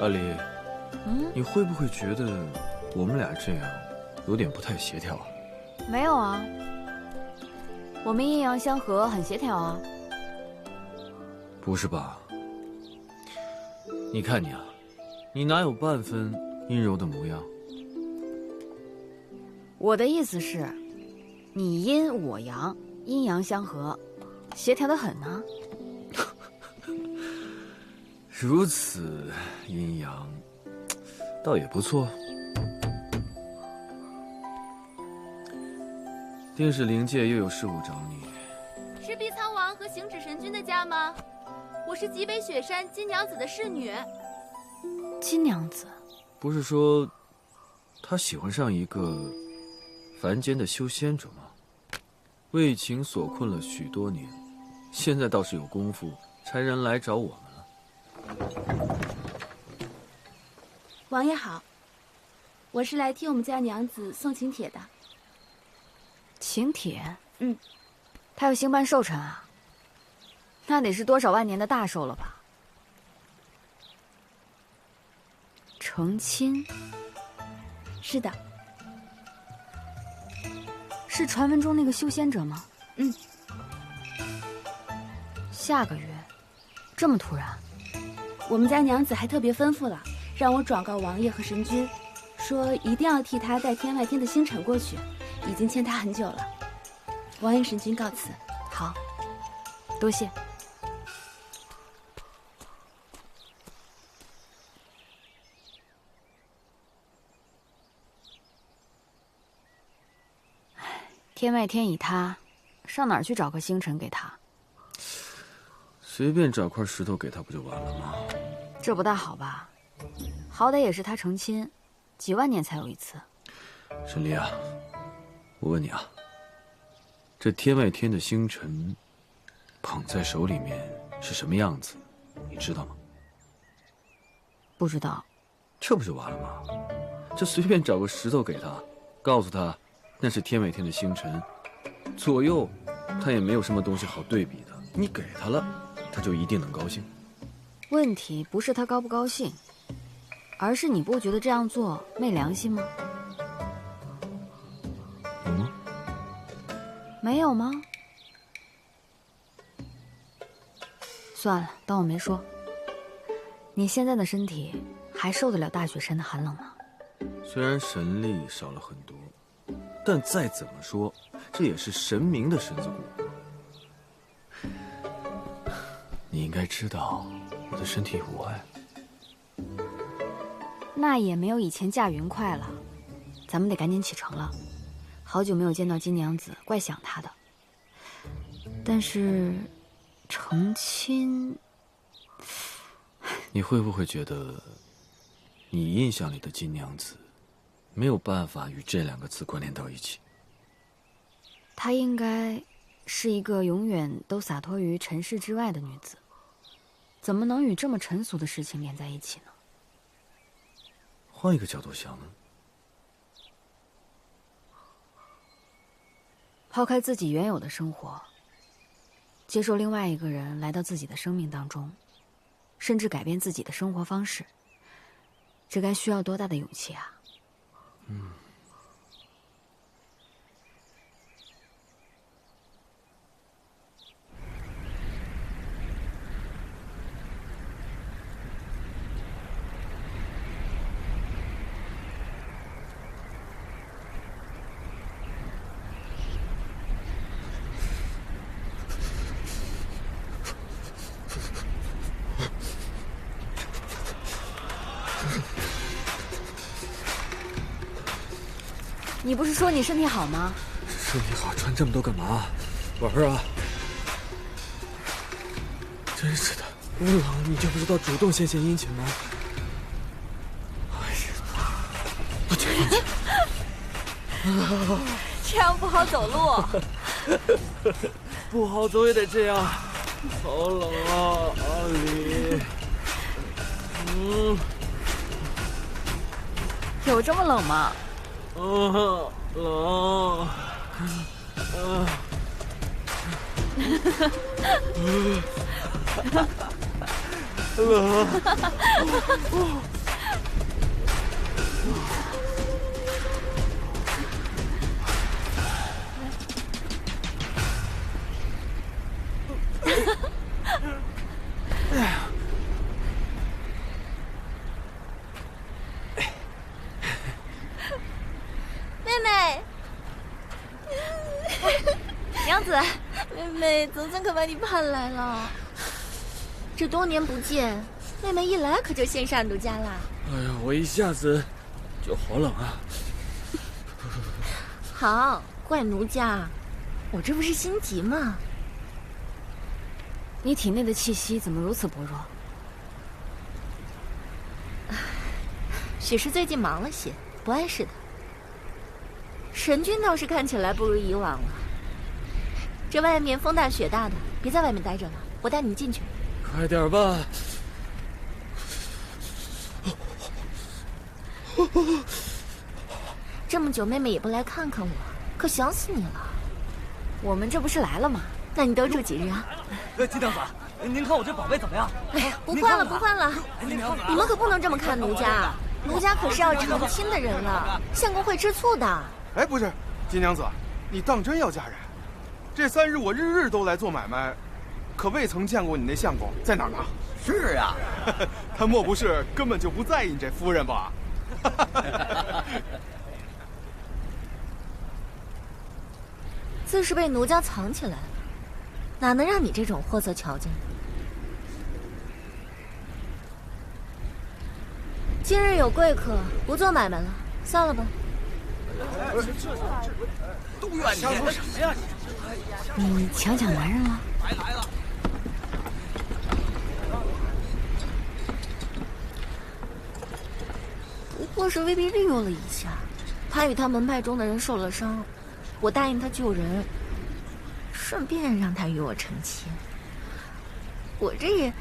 阿离，你会不会觉得我们俩这样有点不太协调啊？没有啊，我们阴阳相合，很协调啊。不是吧？你看你啊，你哪有半分阴柔的模样？我的意思是，你阴我阳，阴阳相合，协调得很呢。如此阴阳，倒也不错。定是灵界又有事务找你。是碧苍王和行止神君的家吗？我是极北雪山金娘子的侍女。金娘子？不是说她喜欢上一个凡间的修仙者吗？为情所困了许多年，现在倒是有功夫差人来找我们。王爷好，我是来替我们家娘子送请帖的。请帖？嗯，他要兴办寿辰啊？那得是多少万年的大寿了吧？成亲？是的。是传闻中那个修仙者吗？嗯。下个月？这么突然？我们家娘子还特别吩咐了，让我转告王爷和神君，说一定要替他带天外天的星辰过去，已经欠他很久了。王爷神君告辞。好，多谢。天外天已塌，上哪儿去找个星辰给他？随便找块石头给他不就完了吗？这不大好吧？好歹也是他成亲，几万年才有一次。沈离啊，我问你啊，这天外天的星辰捧在手里面是什么样子，你知道吗？不知道。这不就完了吗？这随便找个石头给他，告诉他那是天外天的星辰，左右他也没有什么东西好对比的。你给他了，他就一定能高兴。问题不是他高不高兴，而是你不觉得这样做昧良心吗？有吗？没有吗？算了，当我没说。你现在的身体还受得了大雪山的寒冷吗？虽然神力少了很多，但再怎么说，这也是神明的身子骨。你应该知道我的身体无碍。那也没有以前驾云快了，咱们得赶紧启程了。好久没有见到金娘子，怪想她的。但是，成亲，你会不会觉得，你印象里的金娘子，没有办法与这2个字关联到一起？她应该是一个永远都洒脱于尘世之外的女子，怎么能与这么尘俗的事情连在一起呢？换一个角度想呢？抛开自己原有的生活，接受另外一个人来到自己的生命当中，甚至改变自己的生活方式，这该需要多大的勇气啊！你不是说你身体好吗？身体好，穿这么多干嘛？玩啊！真是的，我冷你就不知道主动献殷勤吗？哎呀，我解放去！这样不好走路。不好走也得这样。好冷啊，阿离。有这么冷吗？冷。冷。妹妹，总算可把你盼来了。这多年不见，妹妹一来可就羡煞奴家啦。哎呀，我一下子就好冷啊！好，怪奴家，我这不是心急吗？你体内的气息怎么如此薄弱？许是最近忙了些，不碍事的。神君倒是看起来不如以往了。这外面风大雪大的，别在外面待着了，我带你进去。快点吧。这么久妹妹也不来看看我，可想死你了。我们这不是来了吗？那你多住几日啊？金娘子，您看我这宝贝怎么样？哎呀，不换了，不换了！你们可不能这么看奴家，奴家可是要成亲的人了，相公会吃醋的。哎，不是，金娘子，你当真要嫁人？这3日我日日都来做买卖，可未曾见过你那相公在哪儿呢？是啊，他莫不是根本就不在意你这夫人吧？自是被奴家藏起来了，哪能让你这种货色瞧见？今日有贵客，不做买卖了，散了吧。都怨你说什么呀？你强抢男人了？白来了。不过是威逼利诱了一下，他与他门派中的人受了伤，我答应他救人，顺便让他与我成亲。我这也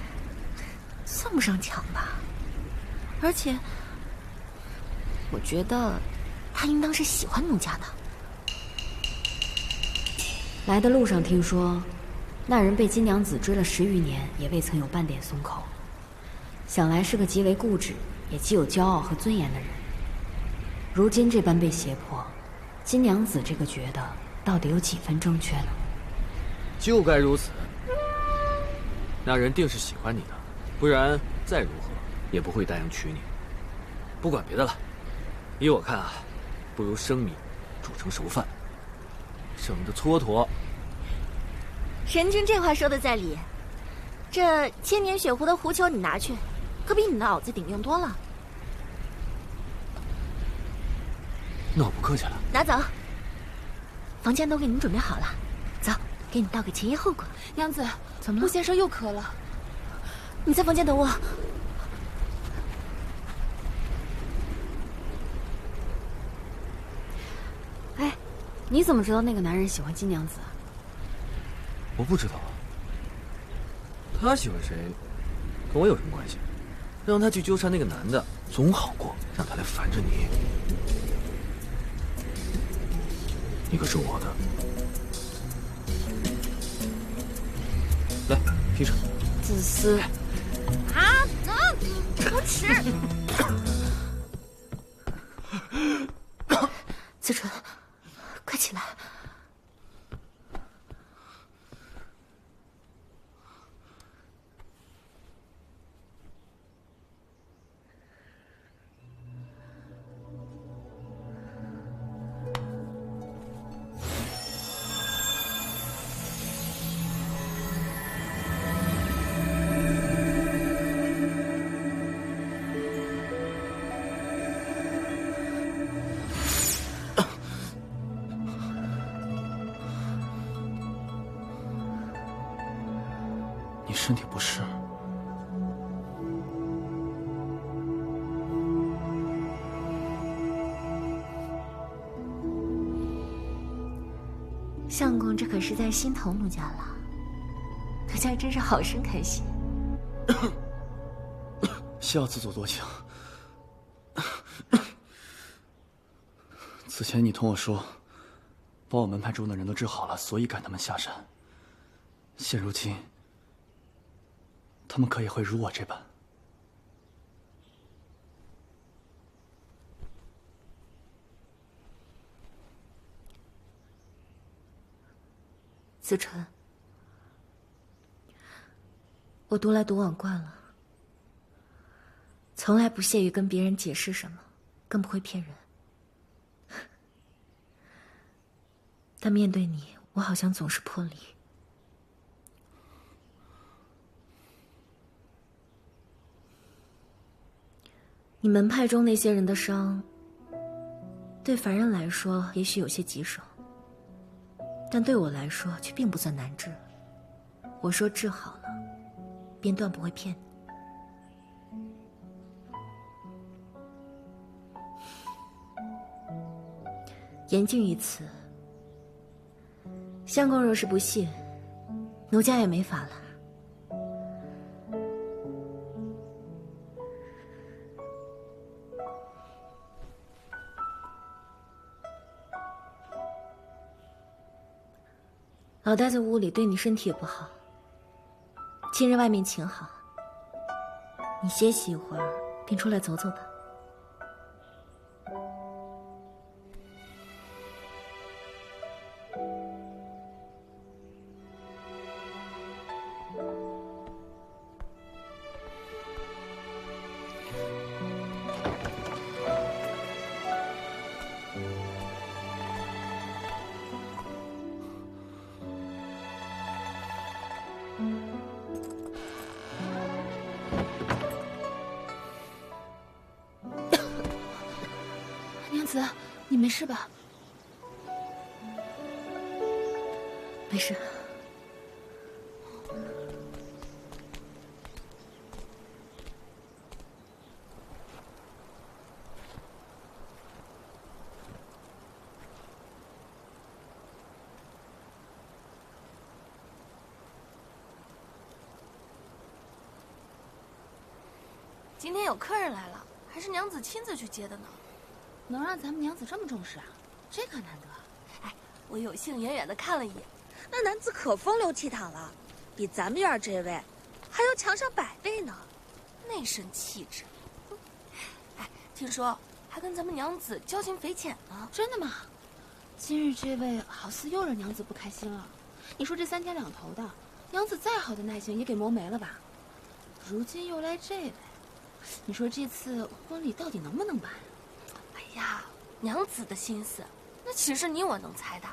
算不上抢吧，而且我觉得他应当是喜欢奴家的。来的路上听说，那人被金娘子追了10余年，也未曾有半点松口。想来是个极为固执，也极有骄傲和尊严的人。如今这般被胁迫，金娘子这个觉得到底有几分正确呢？就该如此。那人定是喜欢你的，不然再如何也不会答应娶你。不管别的了，依我看啊，不如生米煮成熟饭，省得蹉跎。神君这话说的在理，这千年雪狐的狐球你拿去，可比你的袄子顶用多了。那我不客气了。拿走，房间都给你准备好了，走，给你道个前因后果。娘子，怎么了？陆先生又渴了，你在房间等我。哎，你怎么知道那个男人喜欢金娘子？我不知道啊。他喜欢谁，跟我有什么关系？让他去纠缠那个男的，总好过让他来烦着你。你可是我的。批准。自私！啊！无耻！子纯，快起来！你身体不适？相公，这可是在心疼奴家了，奴家真是好生开心。需要自作多情。此前你同我说，把我门派中的人都治好了，所以赶他们下山。现如今，他们可也会如我这般。子纯，我独来独往惯了，从来不屑于跟别人解释什么，更不会骗人。但面对你，我好像总是破例。你门派中那些人的伤，对凡人来说也许有些棘手，但对我来说却并不算难治。我说治好了，便断不会骗你。言尽于此。相公若是不信，奴家也没法了。老待在屋里对你身体也不好，今日外面晴好，你歇息一会儿，便出来走走吧。娘子，你没事吧？没事。今天有客人来了，还是娘子亲自去接的呢。能让咱们娘子这么重视啊，这可难得。哎，我有幸远远的看了一眼，那男子可风流倜傥了，比咱们院这位还要强上100倍呢，那身气质。哎，听说还跟咱们娘子交情匪浅呢。真的吗？今日这位好似又惹娘子不开心了。你说这3天2头的，娘子再好的耐性也给磨没了吧？如今又来这位，你说这次婚礼到底能不能办？哎呀，娘子的心思，那岂是你我能猜的？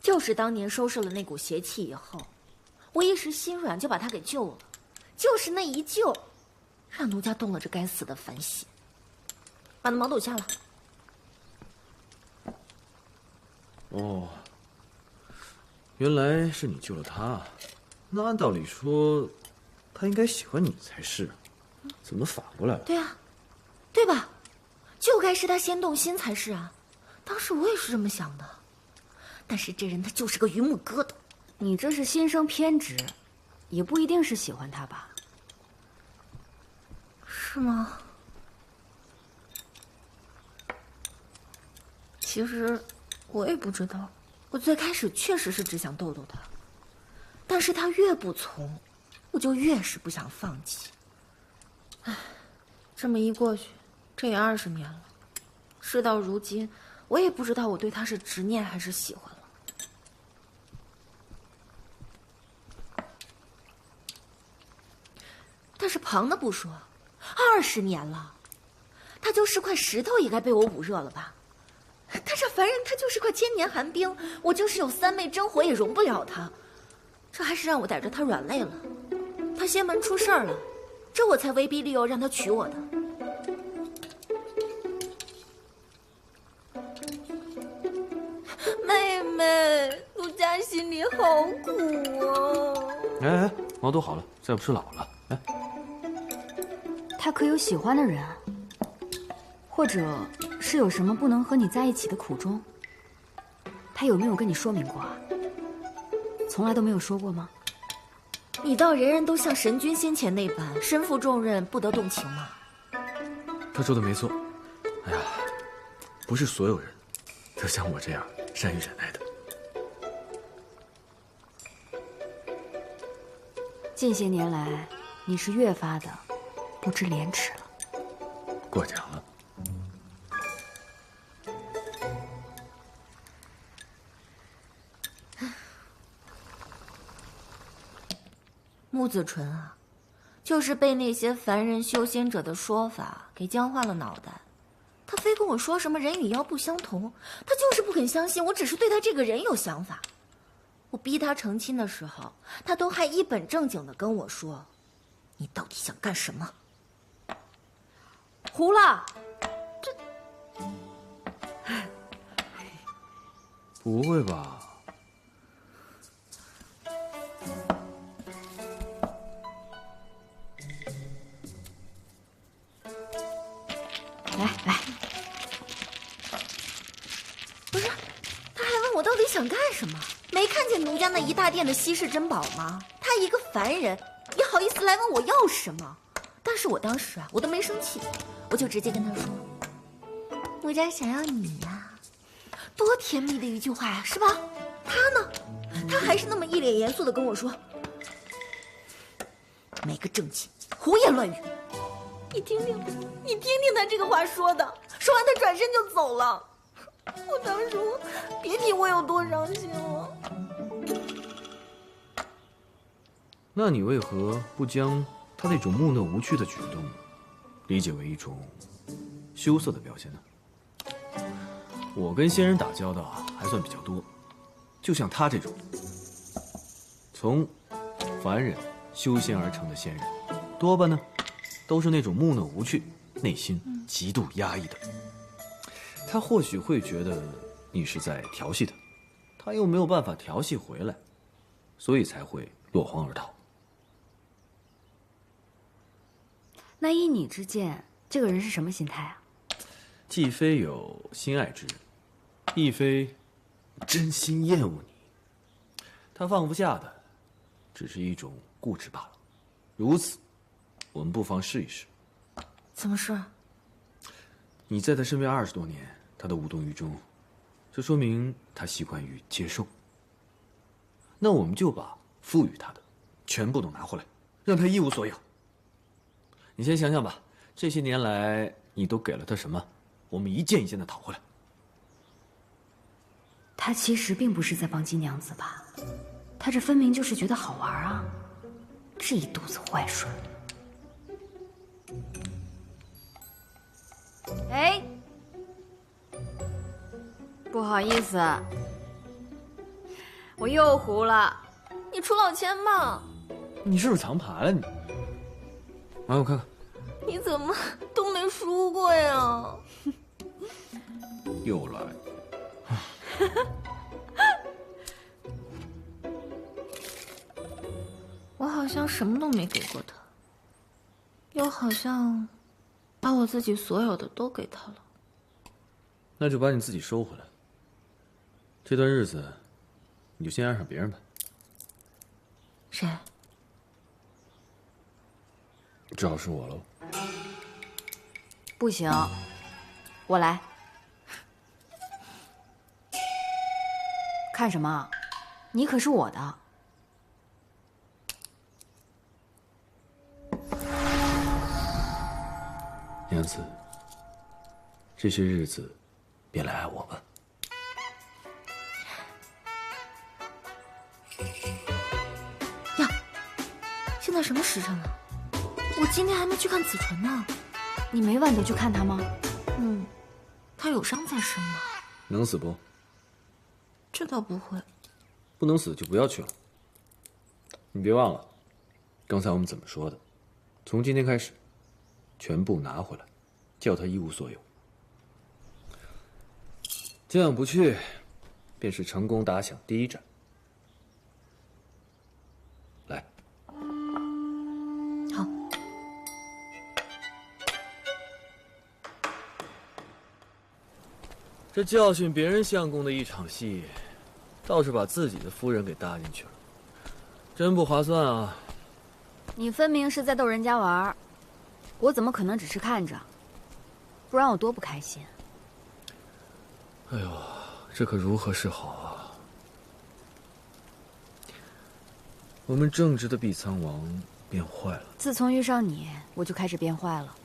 就是当年收拾了那股邪气以后，我一时心软就把他给救了，就是那一救，让奴家动了这该死的凡心。把那毛斗下了。哦，原来是你救了他，那按道理说，他应该喜欢你才是，怎么反过来了？对啊，对吧？就该是他先动心才是啊，当时我也是这么想的。但是这人他就是个榆木疙瘩。你这是心生偏执，也不一定是喜欢他吧？是吗？其实我也不知道，我最开始确实是只想逗逗他，但是他越不从，我就越是不想放弃。唉，这么一过去，这也20年了。事到如今，我也不知道我对他是执念还是喜欢了。但是旁的不说，20年了，他就是块石头也该被我捂热了吧？他这凡人，他就是块千年寒冰，我就是有3昧真火也容不了他。这还是让我逮着他软肋了。他仙门出事儿了，这我才威逼利诱让他娶我的。妹妹，奴家心里好苦啊！哎，毛肚好了，再不吃老了。来，他可有喜欢的人啊？或者是有什么不能和你在一起的苦衷？他有没有跟你说明过啊？从来都没有说过吗？你倒人人都像神君先前那般身负重任，不得动情吗？他说的没错。哎呀，不是所有人都像我这样善于忍耐的。近些年来，你是越发的不知廉耻了。过奖了。木子纯啊，就是被那些凡人修仙者的说法给僵化了脑袋。他非跟我说什么人与妖不相同，他就是不肯相信我只是对他这个人有想法。我逼他成亲的时候，他都还一本正经的跟我说：“你到底想干什么？”糊了，不会吧？来，不是，他还问我到底想干什么？没看见奴家那一大殿的稀世珍宝吗？他一个凡人，也好意思来问我要什么？但是我当时啊，我都没生气，我就直接跟他说：“奴家想要你呀。”多甜蜜的一句话呀，是吧？他呢，他还是那么一脸严肃的跟我说：“没个正经，胡言乱语。”你听听他这个话说的，说完他转身就走了。我当时别提我有多伤心了。那你为何不将他那种木讷无趣的举动理解为一种羞涩的表现呢？我跟仙人打交道还算比较多，就像他这种从凡人修仙而成的仙人，多半呢都是那种木讷无趣、内心极度压抑的。他或许会觉得你是在调戏他，他又没有办法调戏回来，所以才会落荒而逃。那依你之见，这个人是什么心态啊？既非有心爱之人，亦非真心厌恶你。他放不下的，只是一种固执罢了。如此，我们不妨试一试。怎么试？你在他身边20多年，他都无动于衷，这说明他习惯于接受。那我们就把赋予他的全部都拿回来，让他一无所有。你先想想吧，这些年来你都给了他什么？我们一件一件的讨回来。他其实并不是在帮金娘子吧？他这分明就是觉得好玩啊！这一肚子坏水。哎，不好意思，我又糊了。你出老千吧。你是不是藏牌了你？来，我看看。你怎么都没输过呀？又来。我好像什么都没给过他，又好像把我自己所有的都给他了。那就把你自己收回来。这段日子，你就先爱上别人吧。谁？只好是我喽。不行，我来。看什么？你可是我的。娘子，这些日子，便来爱我吧。呀，现在什么时辰了？我今天还没去看子纯呢。你每晚都去看他吗？他有伤在身吗？能死不？这倒不会。不能死就不要去了。你别忘了，刚才我们怎么说的？从今天开始，全部拿回来，叫他一无所有。这样不去，便是成功打响第一战。来。好。这教训别人相公的一场戏，倒是把自己的夫人给搭进去了，真不划算啊！你分明是在逗人家玩，我怎么可能只是看着？不然我多不开心。哎呦，这可如何是好啊！我们正直的碧苍王变坏了。自从遇上你，我就开始变坏了。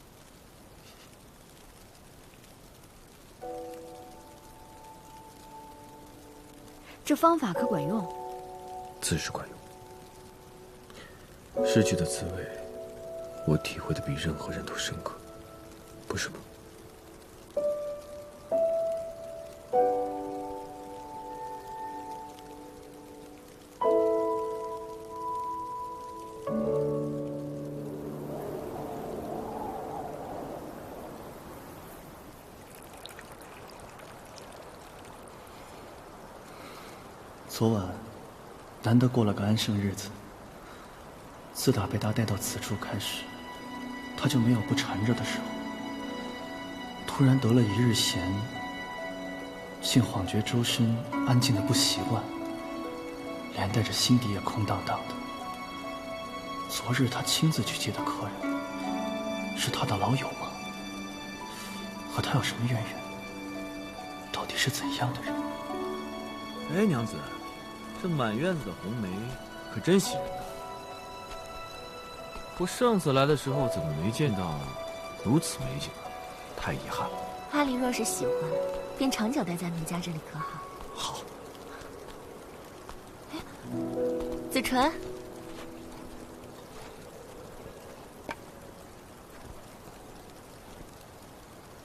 这方法可管用？自是管用。失去的滋味，我体会的比任何人都深刻，不是吗？昨晚难得过了个安生日子。自打被他带到此处开始，他就没有不缠着的时候。突然得了一日闲，竟恍觉周身安静的不习惯，连带着心底也空荡荡的。昨日他亲自去接的客人，是他的老友吗？和他有什么渊源？到底是怎样的人？哎，娘子，这满院子的红梅可真喜人呐！我上次来的时候怎么没见到如此美景啊？太遗憾了。阿离若是喜欢，便长久待在奴家这里，可好？好。哎，子纯，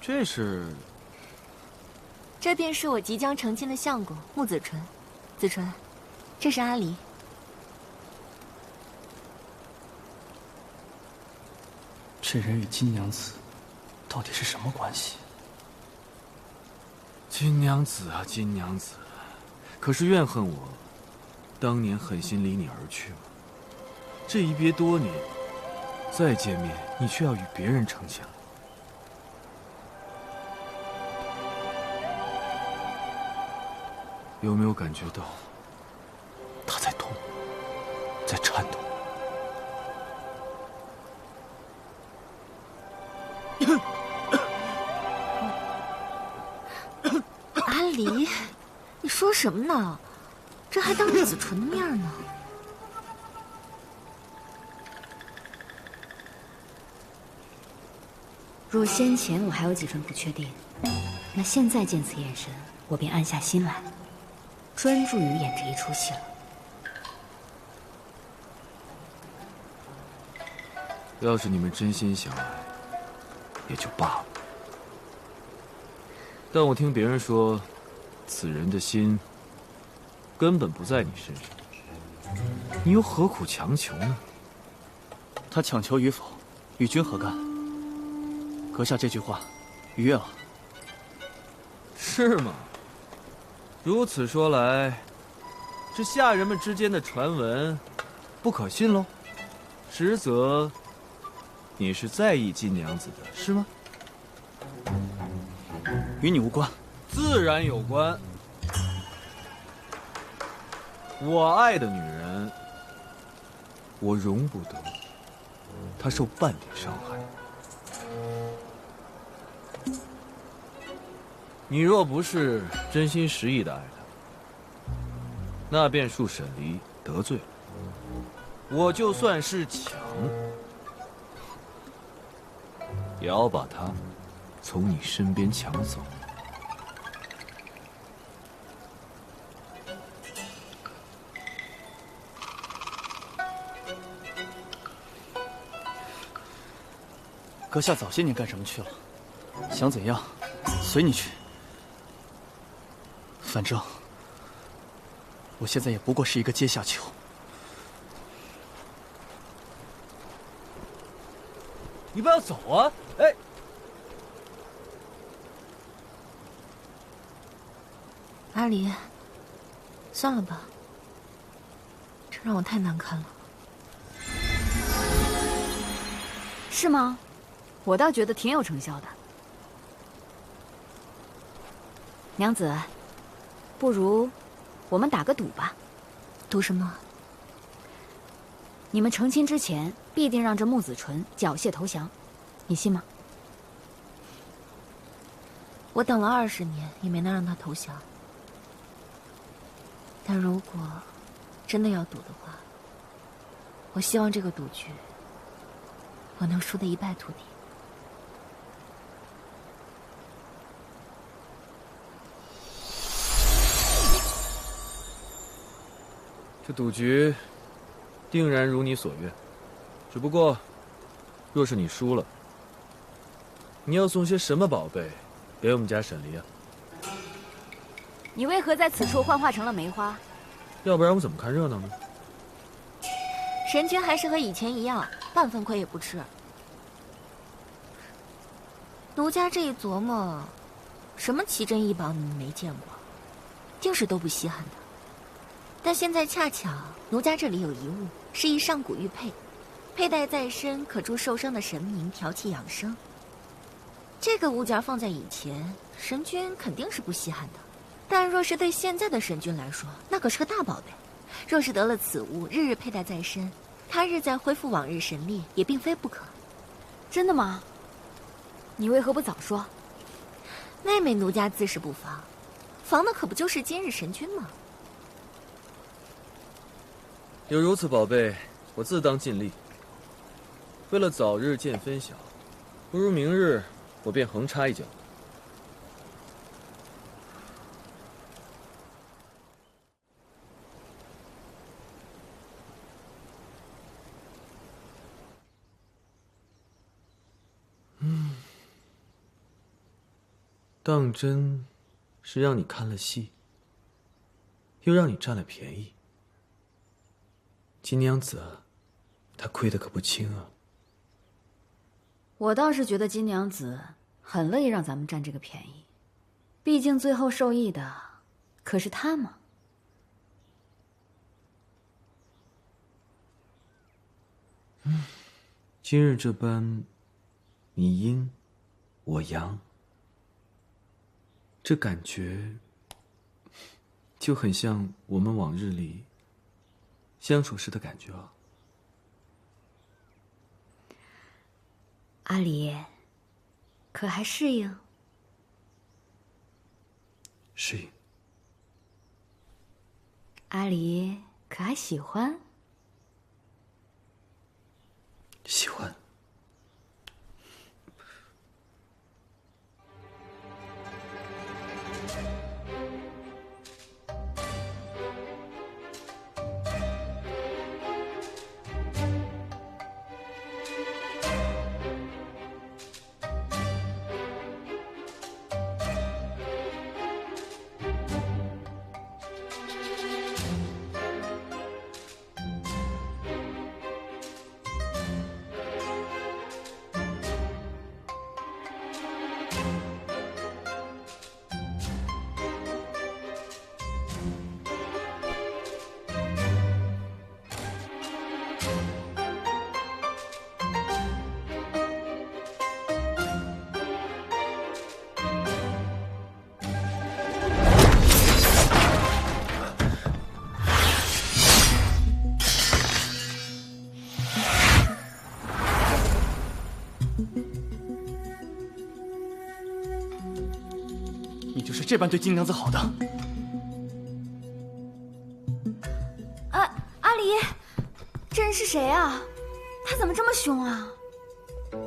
这是？这便是我即将成亲的相公穆子纯。子纯，这是阿离。这人与金娘子到底是什么关系？金娘子啊，金娘子，可是怨恨我当年狠心离你而去吗？这一别多年，再见面，你却要与别人成亲了。有没有感觉到他在痛，在颤抖？阿离，你说什么呢？这还当着子纯的面呢。若先前我还有几分不确定，那现在见此眼神，我便安下心来，专注于演这一出戏了。要是你们真心相爱，也就罢了。但我听别人说，此人的心根本不在你身上，你又何苦强求呢？他强求与否，与君何干？阁下这句话，逾越了。是吗？如此说来，这下人们之间的传闻不可信喽？实则你是在意金娘子的，是吗？与你无关。自然有关。我爱的女人，我容不得她受半点伤害。你若不是真心实意的爱她，那便恕沈离得罪了。我就算是抢，也要把她从你身边抢走。阁下早些年干什么去了？想怎样，随你去。反正我现在也不过是一个阶下囚。你不要走啊！哎，阿离，算了吧，这让我太难堪了。是吗？我倒觉得挺有成效的。娘子，不如我们打个赌吧。赌什么？你们成亲之前必定让这穆子纯缴械投降，你信吗？我等了20年，也没能让他投降。但如果真的要赌的话，我希望这个赌局我能输得一败涂地。这赌局定然如你所愿，只不过，若是你输了，你要送些什么宝贝给我们家沈离啊？你为何在此处幻化成了梅花？要不然我怎么看热闹呢？神君还是和以前一样，半分亏也不吃。奴家这一琢磨，什么奇珍异宝你们没见过，定是都不稀罕的。但现在恰巧奴家这里有一物，是一上古玉佩，佩戴在身可助受伤的神明调气养生。这个物件放在以前，神君肯定是不稀罕的，但若是对现在的神君来说，那可是个大宝贝。若是得了此物，日日佩戴在身，他日再恢复往日神力也并非不可。真的吗？你为何不早说？妹妹奴家自是不防，防的可不就是今日神君吗？有如此宝贝，我自当尽力。为了早日见分晓，不如明日我便横插一脚。当真是让你看了戏，又让你占了便宜。金娘子，她亏得可不轻啊。我倒是觉得金娘子很乐意让咱们占这个便宜，毕竟最后受益的可是她嘛。今日这般，你阴，我阳，这感觉就很像我们往日里相处时的感觉啊。阿离，可还适应？适应。阿离，可还喜欢？喜欢。这般对金娘子好的？阿离，这人是谁啊？他怎么这么凶啊？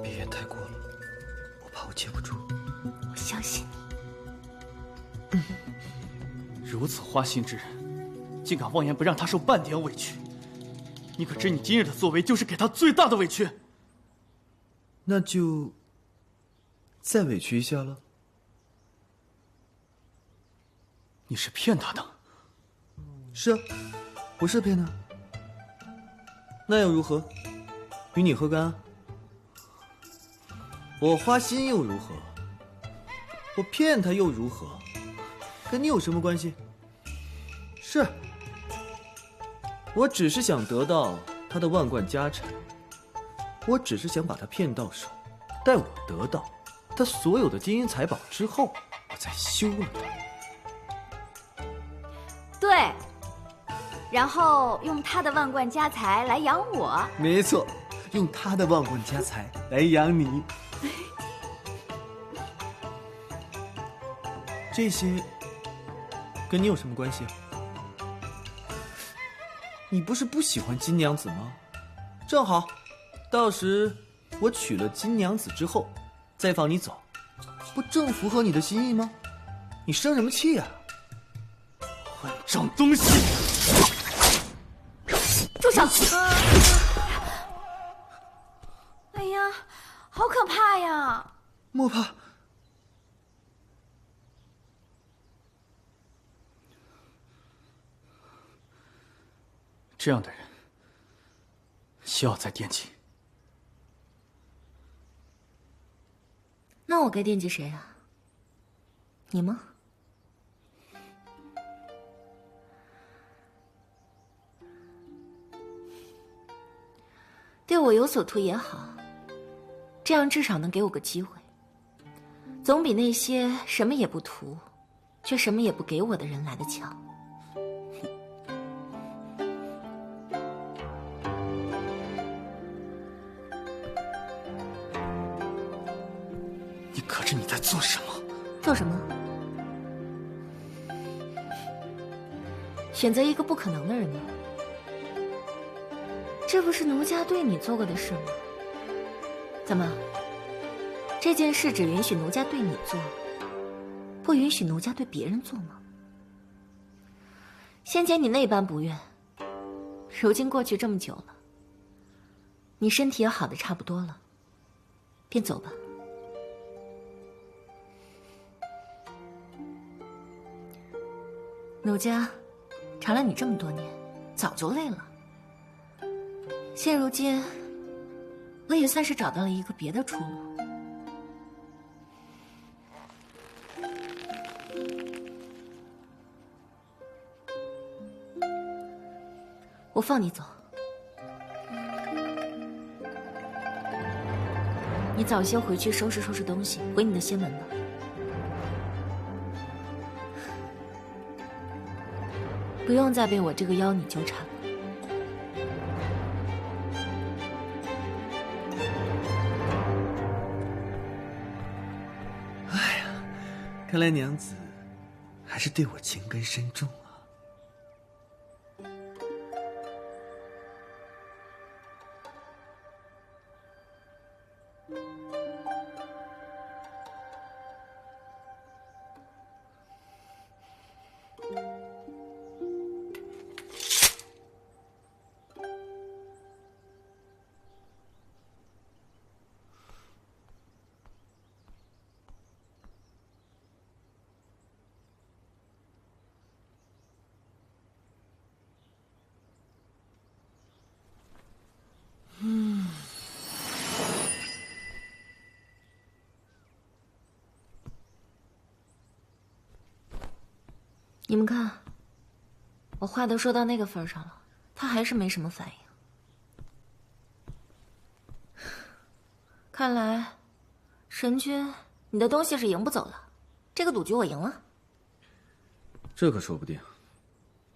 别言太过了，我怕我接不住。我相信你。如此花心之人，竟敢妄言不让他受半点委屈，你可知你今日的作为就是给他最大的委屈？那就再委屈一下了。你是骗他的？是啊，我是骗他。那又如何？与你何干啊？我花心又如何？我骗他又如何？跟你有什么关系？是，我只是想得到他的万贯家产，我只是想把他骗到手，待我得到他所有的金银财宝之后，我再休了他。对，然后用他的万贯家财来养我。没错，用他的万贯家财来养你。这些跟你有什么关系啊？你不是不喜欢金娘子吗？正好，到时我娶了金娘子之后，再放你走，不正符合你的心意吗？你生什么气啊？混账东西！住手！哎呀，好可怕呀！莫怕。这样的人，需要再惦记。那我该惦记谁啊？你吗？对我有所图也好，这样至少能给我个机会，总比那些什么也不图，却什么也不给我的人来的强。你可知你在做什么？做什么？选择一个不可能的人吗？这不是奴家对你做过的事吗？怎么？这件事只允许奴家对你做，不允许奴家对别人做吗？先前你那般不愿，如今过去这么久了，你身体也好的差不多了，便走吧。奴家缠了你这么多年，早就累了。现如今，我也算是找到了一个别的出路。我放你走，你早些回去收拾收拾东西，回你的仙门吧。不用再被我这个妖女纠缠了。哎呀，看来娘子还是对我情根深重啊。你们看，我话都说到那个份上了，他还是没什么反应。看来，神君，你的东西是赢不走了，这个赌局我赢了。这可说不定。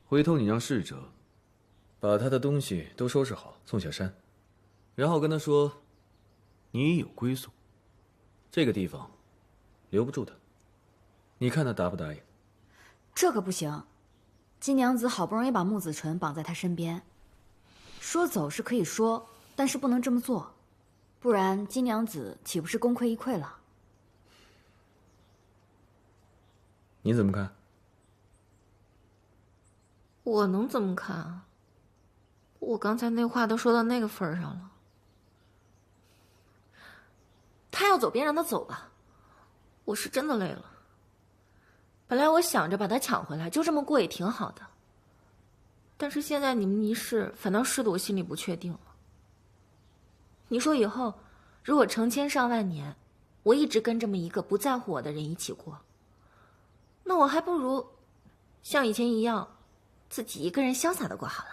回头你让侍者把他的东西都收拾好，送下山，然后跟他说，你已有归宿，这个地方留不住他。你看他答不答应？这可不行，金娘子好不容易把穆子纯绑在他身边，说走是可以说，但是不能这么做，不然金娘子岂不是功亏一篑了？你怎么看？我能怎么看啊？我刚才那话都说到那个份儿上了。他要走便让他走吧，我是真的累了。本来我想着把他抢回来，就这么过也挺好的。但是现在你们一试，反倒试得我心里不确定了。你说以后如果成千上万年，我一直跟这么一个不在乎我的人一起过，那我还不如像以前一样，自己一个人潇洒的过好了。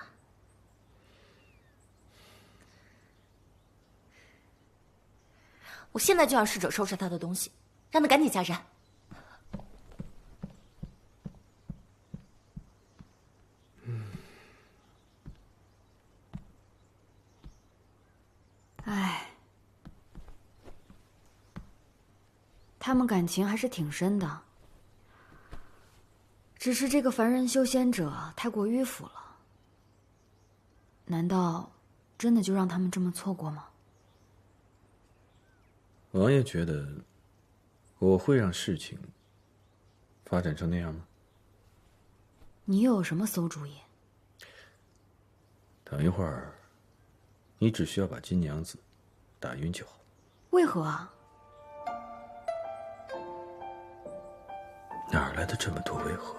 我现在就要试着收拾他的东西，让他赶紧下山。唉，他们感情还是挺深的，只是这个凡人修仙者太过迂腐了。难道真的就让他们这么错过吗？王爷觉得我会让事情发展成那样吗？你又有什么馊主意？等一会儿，你只需要把金娘子打晕就好。为何啊？哪来的这么多为何？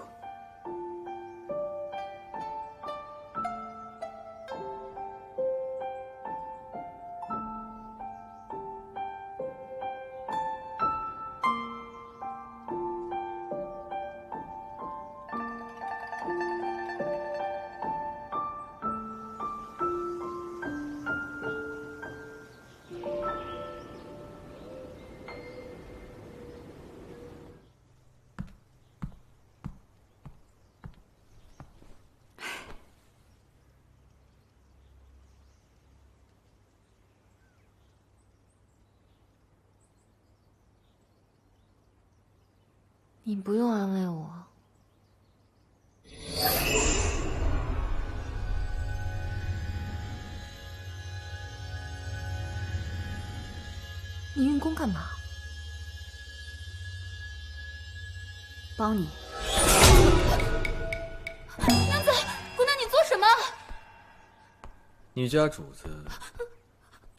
你不用安慰我。你运功干嘛？帮你。娘子，姑娘，你做什么？你家主子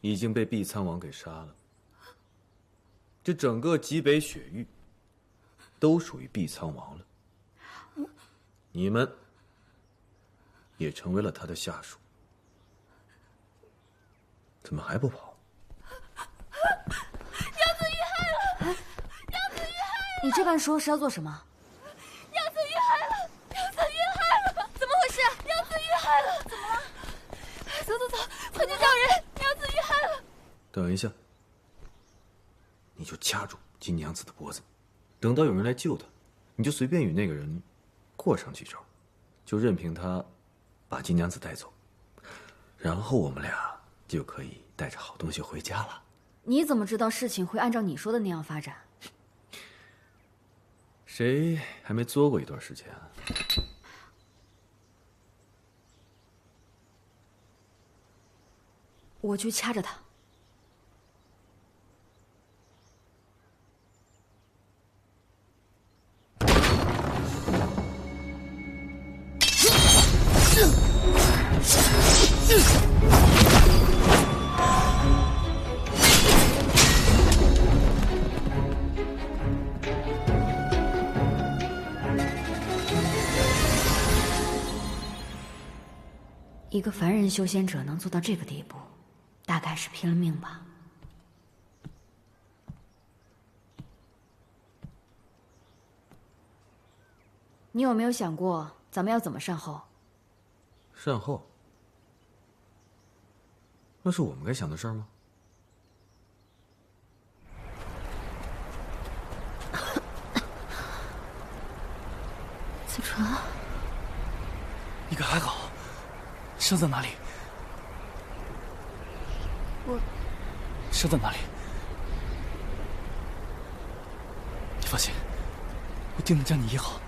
已经被碧苍王给杀了，这整个极北雪域都属于碧苍王了。你们也成为了他的下属，怎么还不跑？娘子遇害了！娘子遇害了！你这般说是要做什么？娘子遇害了！娘子遇害了！怎么回事？娘子遇害了！怎么了？走走走，快去叫人！娘子遇害了！等一下，你就掐住金娘子的脖子，等到有人来救她，你就随便与那个人过上几招，就任凭他把金娘子带走，然后我们俩就可以带着好东西回家了。你怎么知道事情会按照你说的那样发展？谁还没作过一段时间啊？我去掐着他。一个凡人修仙者能做到这个地步，大概是拼了命吧。你有没有想过，咱们要怎么善后？善后？那是我们该想的事儿吗？子纯，你可还好？伤在哪里？伤在哪里？你放心，我定能将你医好。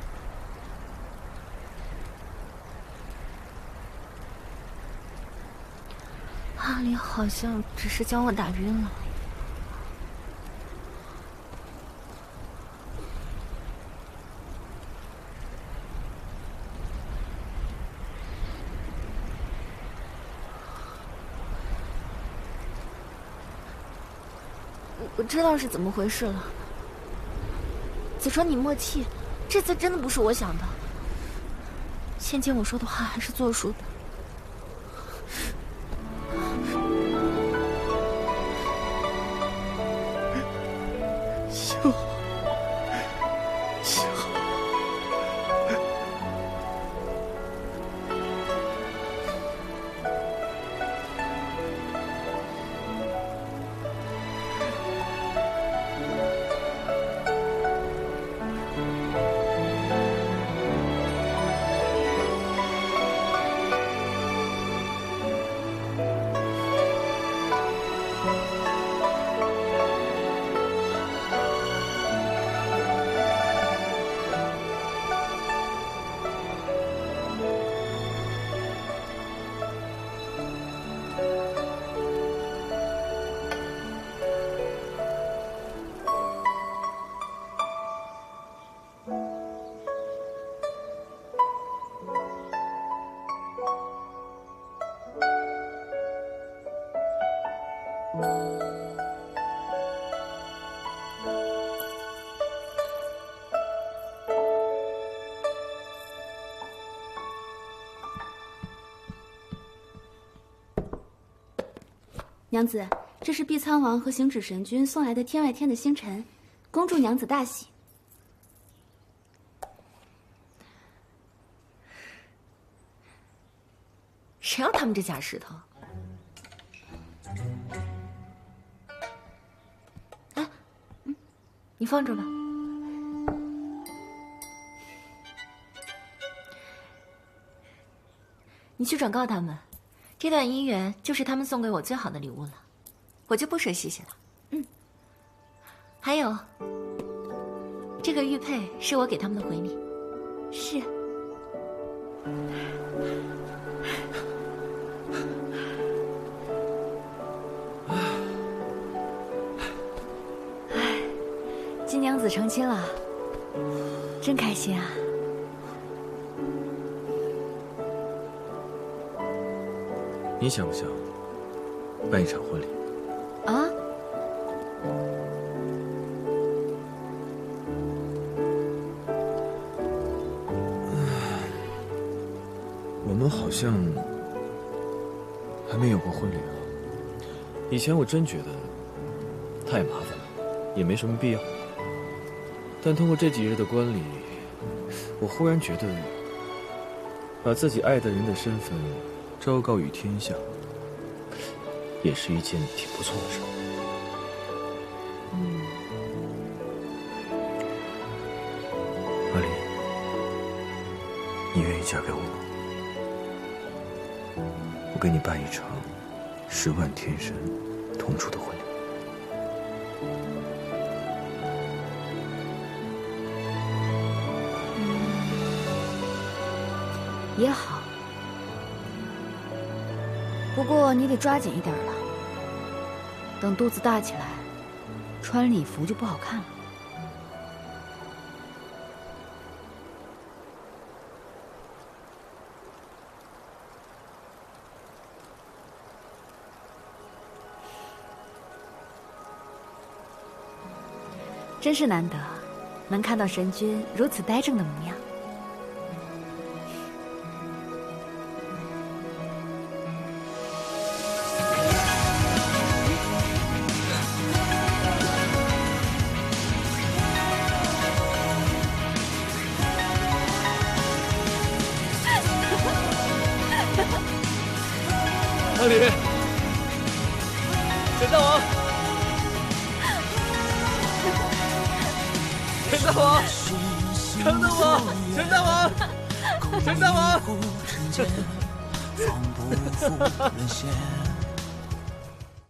阿离好像只是将我打晕了。我知道是怎么回事了。子川，你默契，这次真的不是我想的。先前我说的话还是作数的。行，行。娘子，这是碧苍王和行止神君送来的天外天的星辰，恭祝娘子大喜。谁要他们这假石头？哎，你放着吧。你去转告他们，这段姻缘就是他们送给我最好的礼物了，我就不说谢谢了。嗯。还有，这个玉佩是我给他们的回礼。是。金娘子成亲了，真开心啊！你想不想办一场婚礼？啊？我们好像还没有过婚礼啊。以前我真觉得太麻烦了，也没什么必要。但通过这几日的观礼，我忽然觉得，把自己爱的人的身份昭告于天下，也是一件挺不错的事。阿离，你愿意嫁给我吗？我给你办一场10万天神同处的婚礼。也好，不过你得抓紧一点了。等肚子大起来，穿礼服就不好看了。真是难得，能看到神君如此呆正的模样。阿离，神大王，神大王，神大王，神大王，神大王。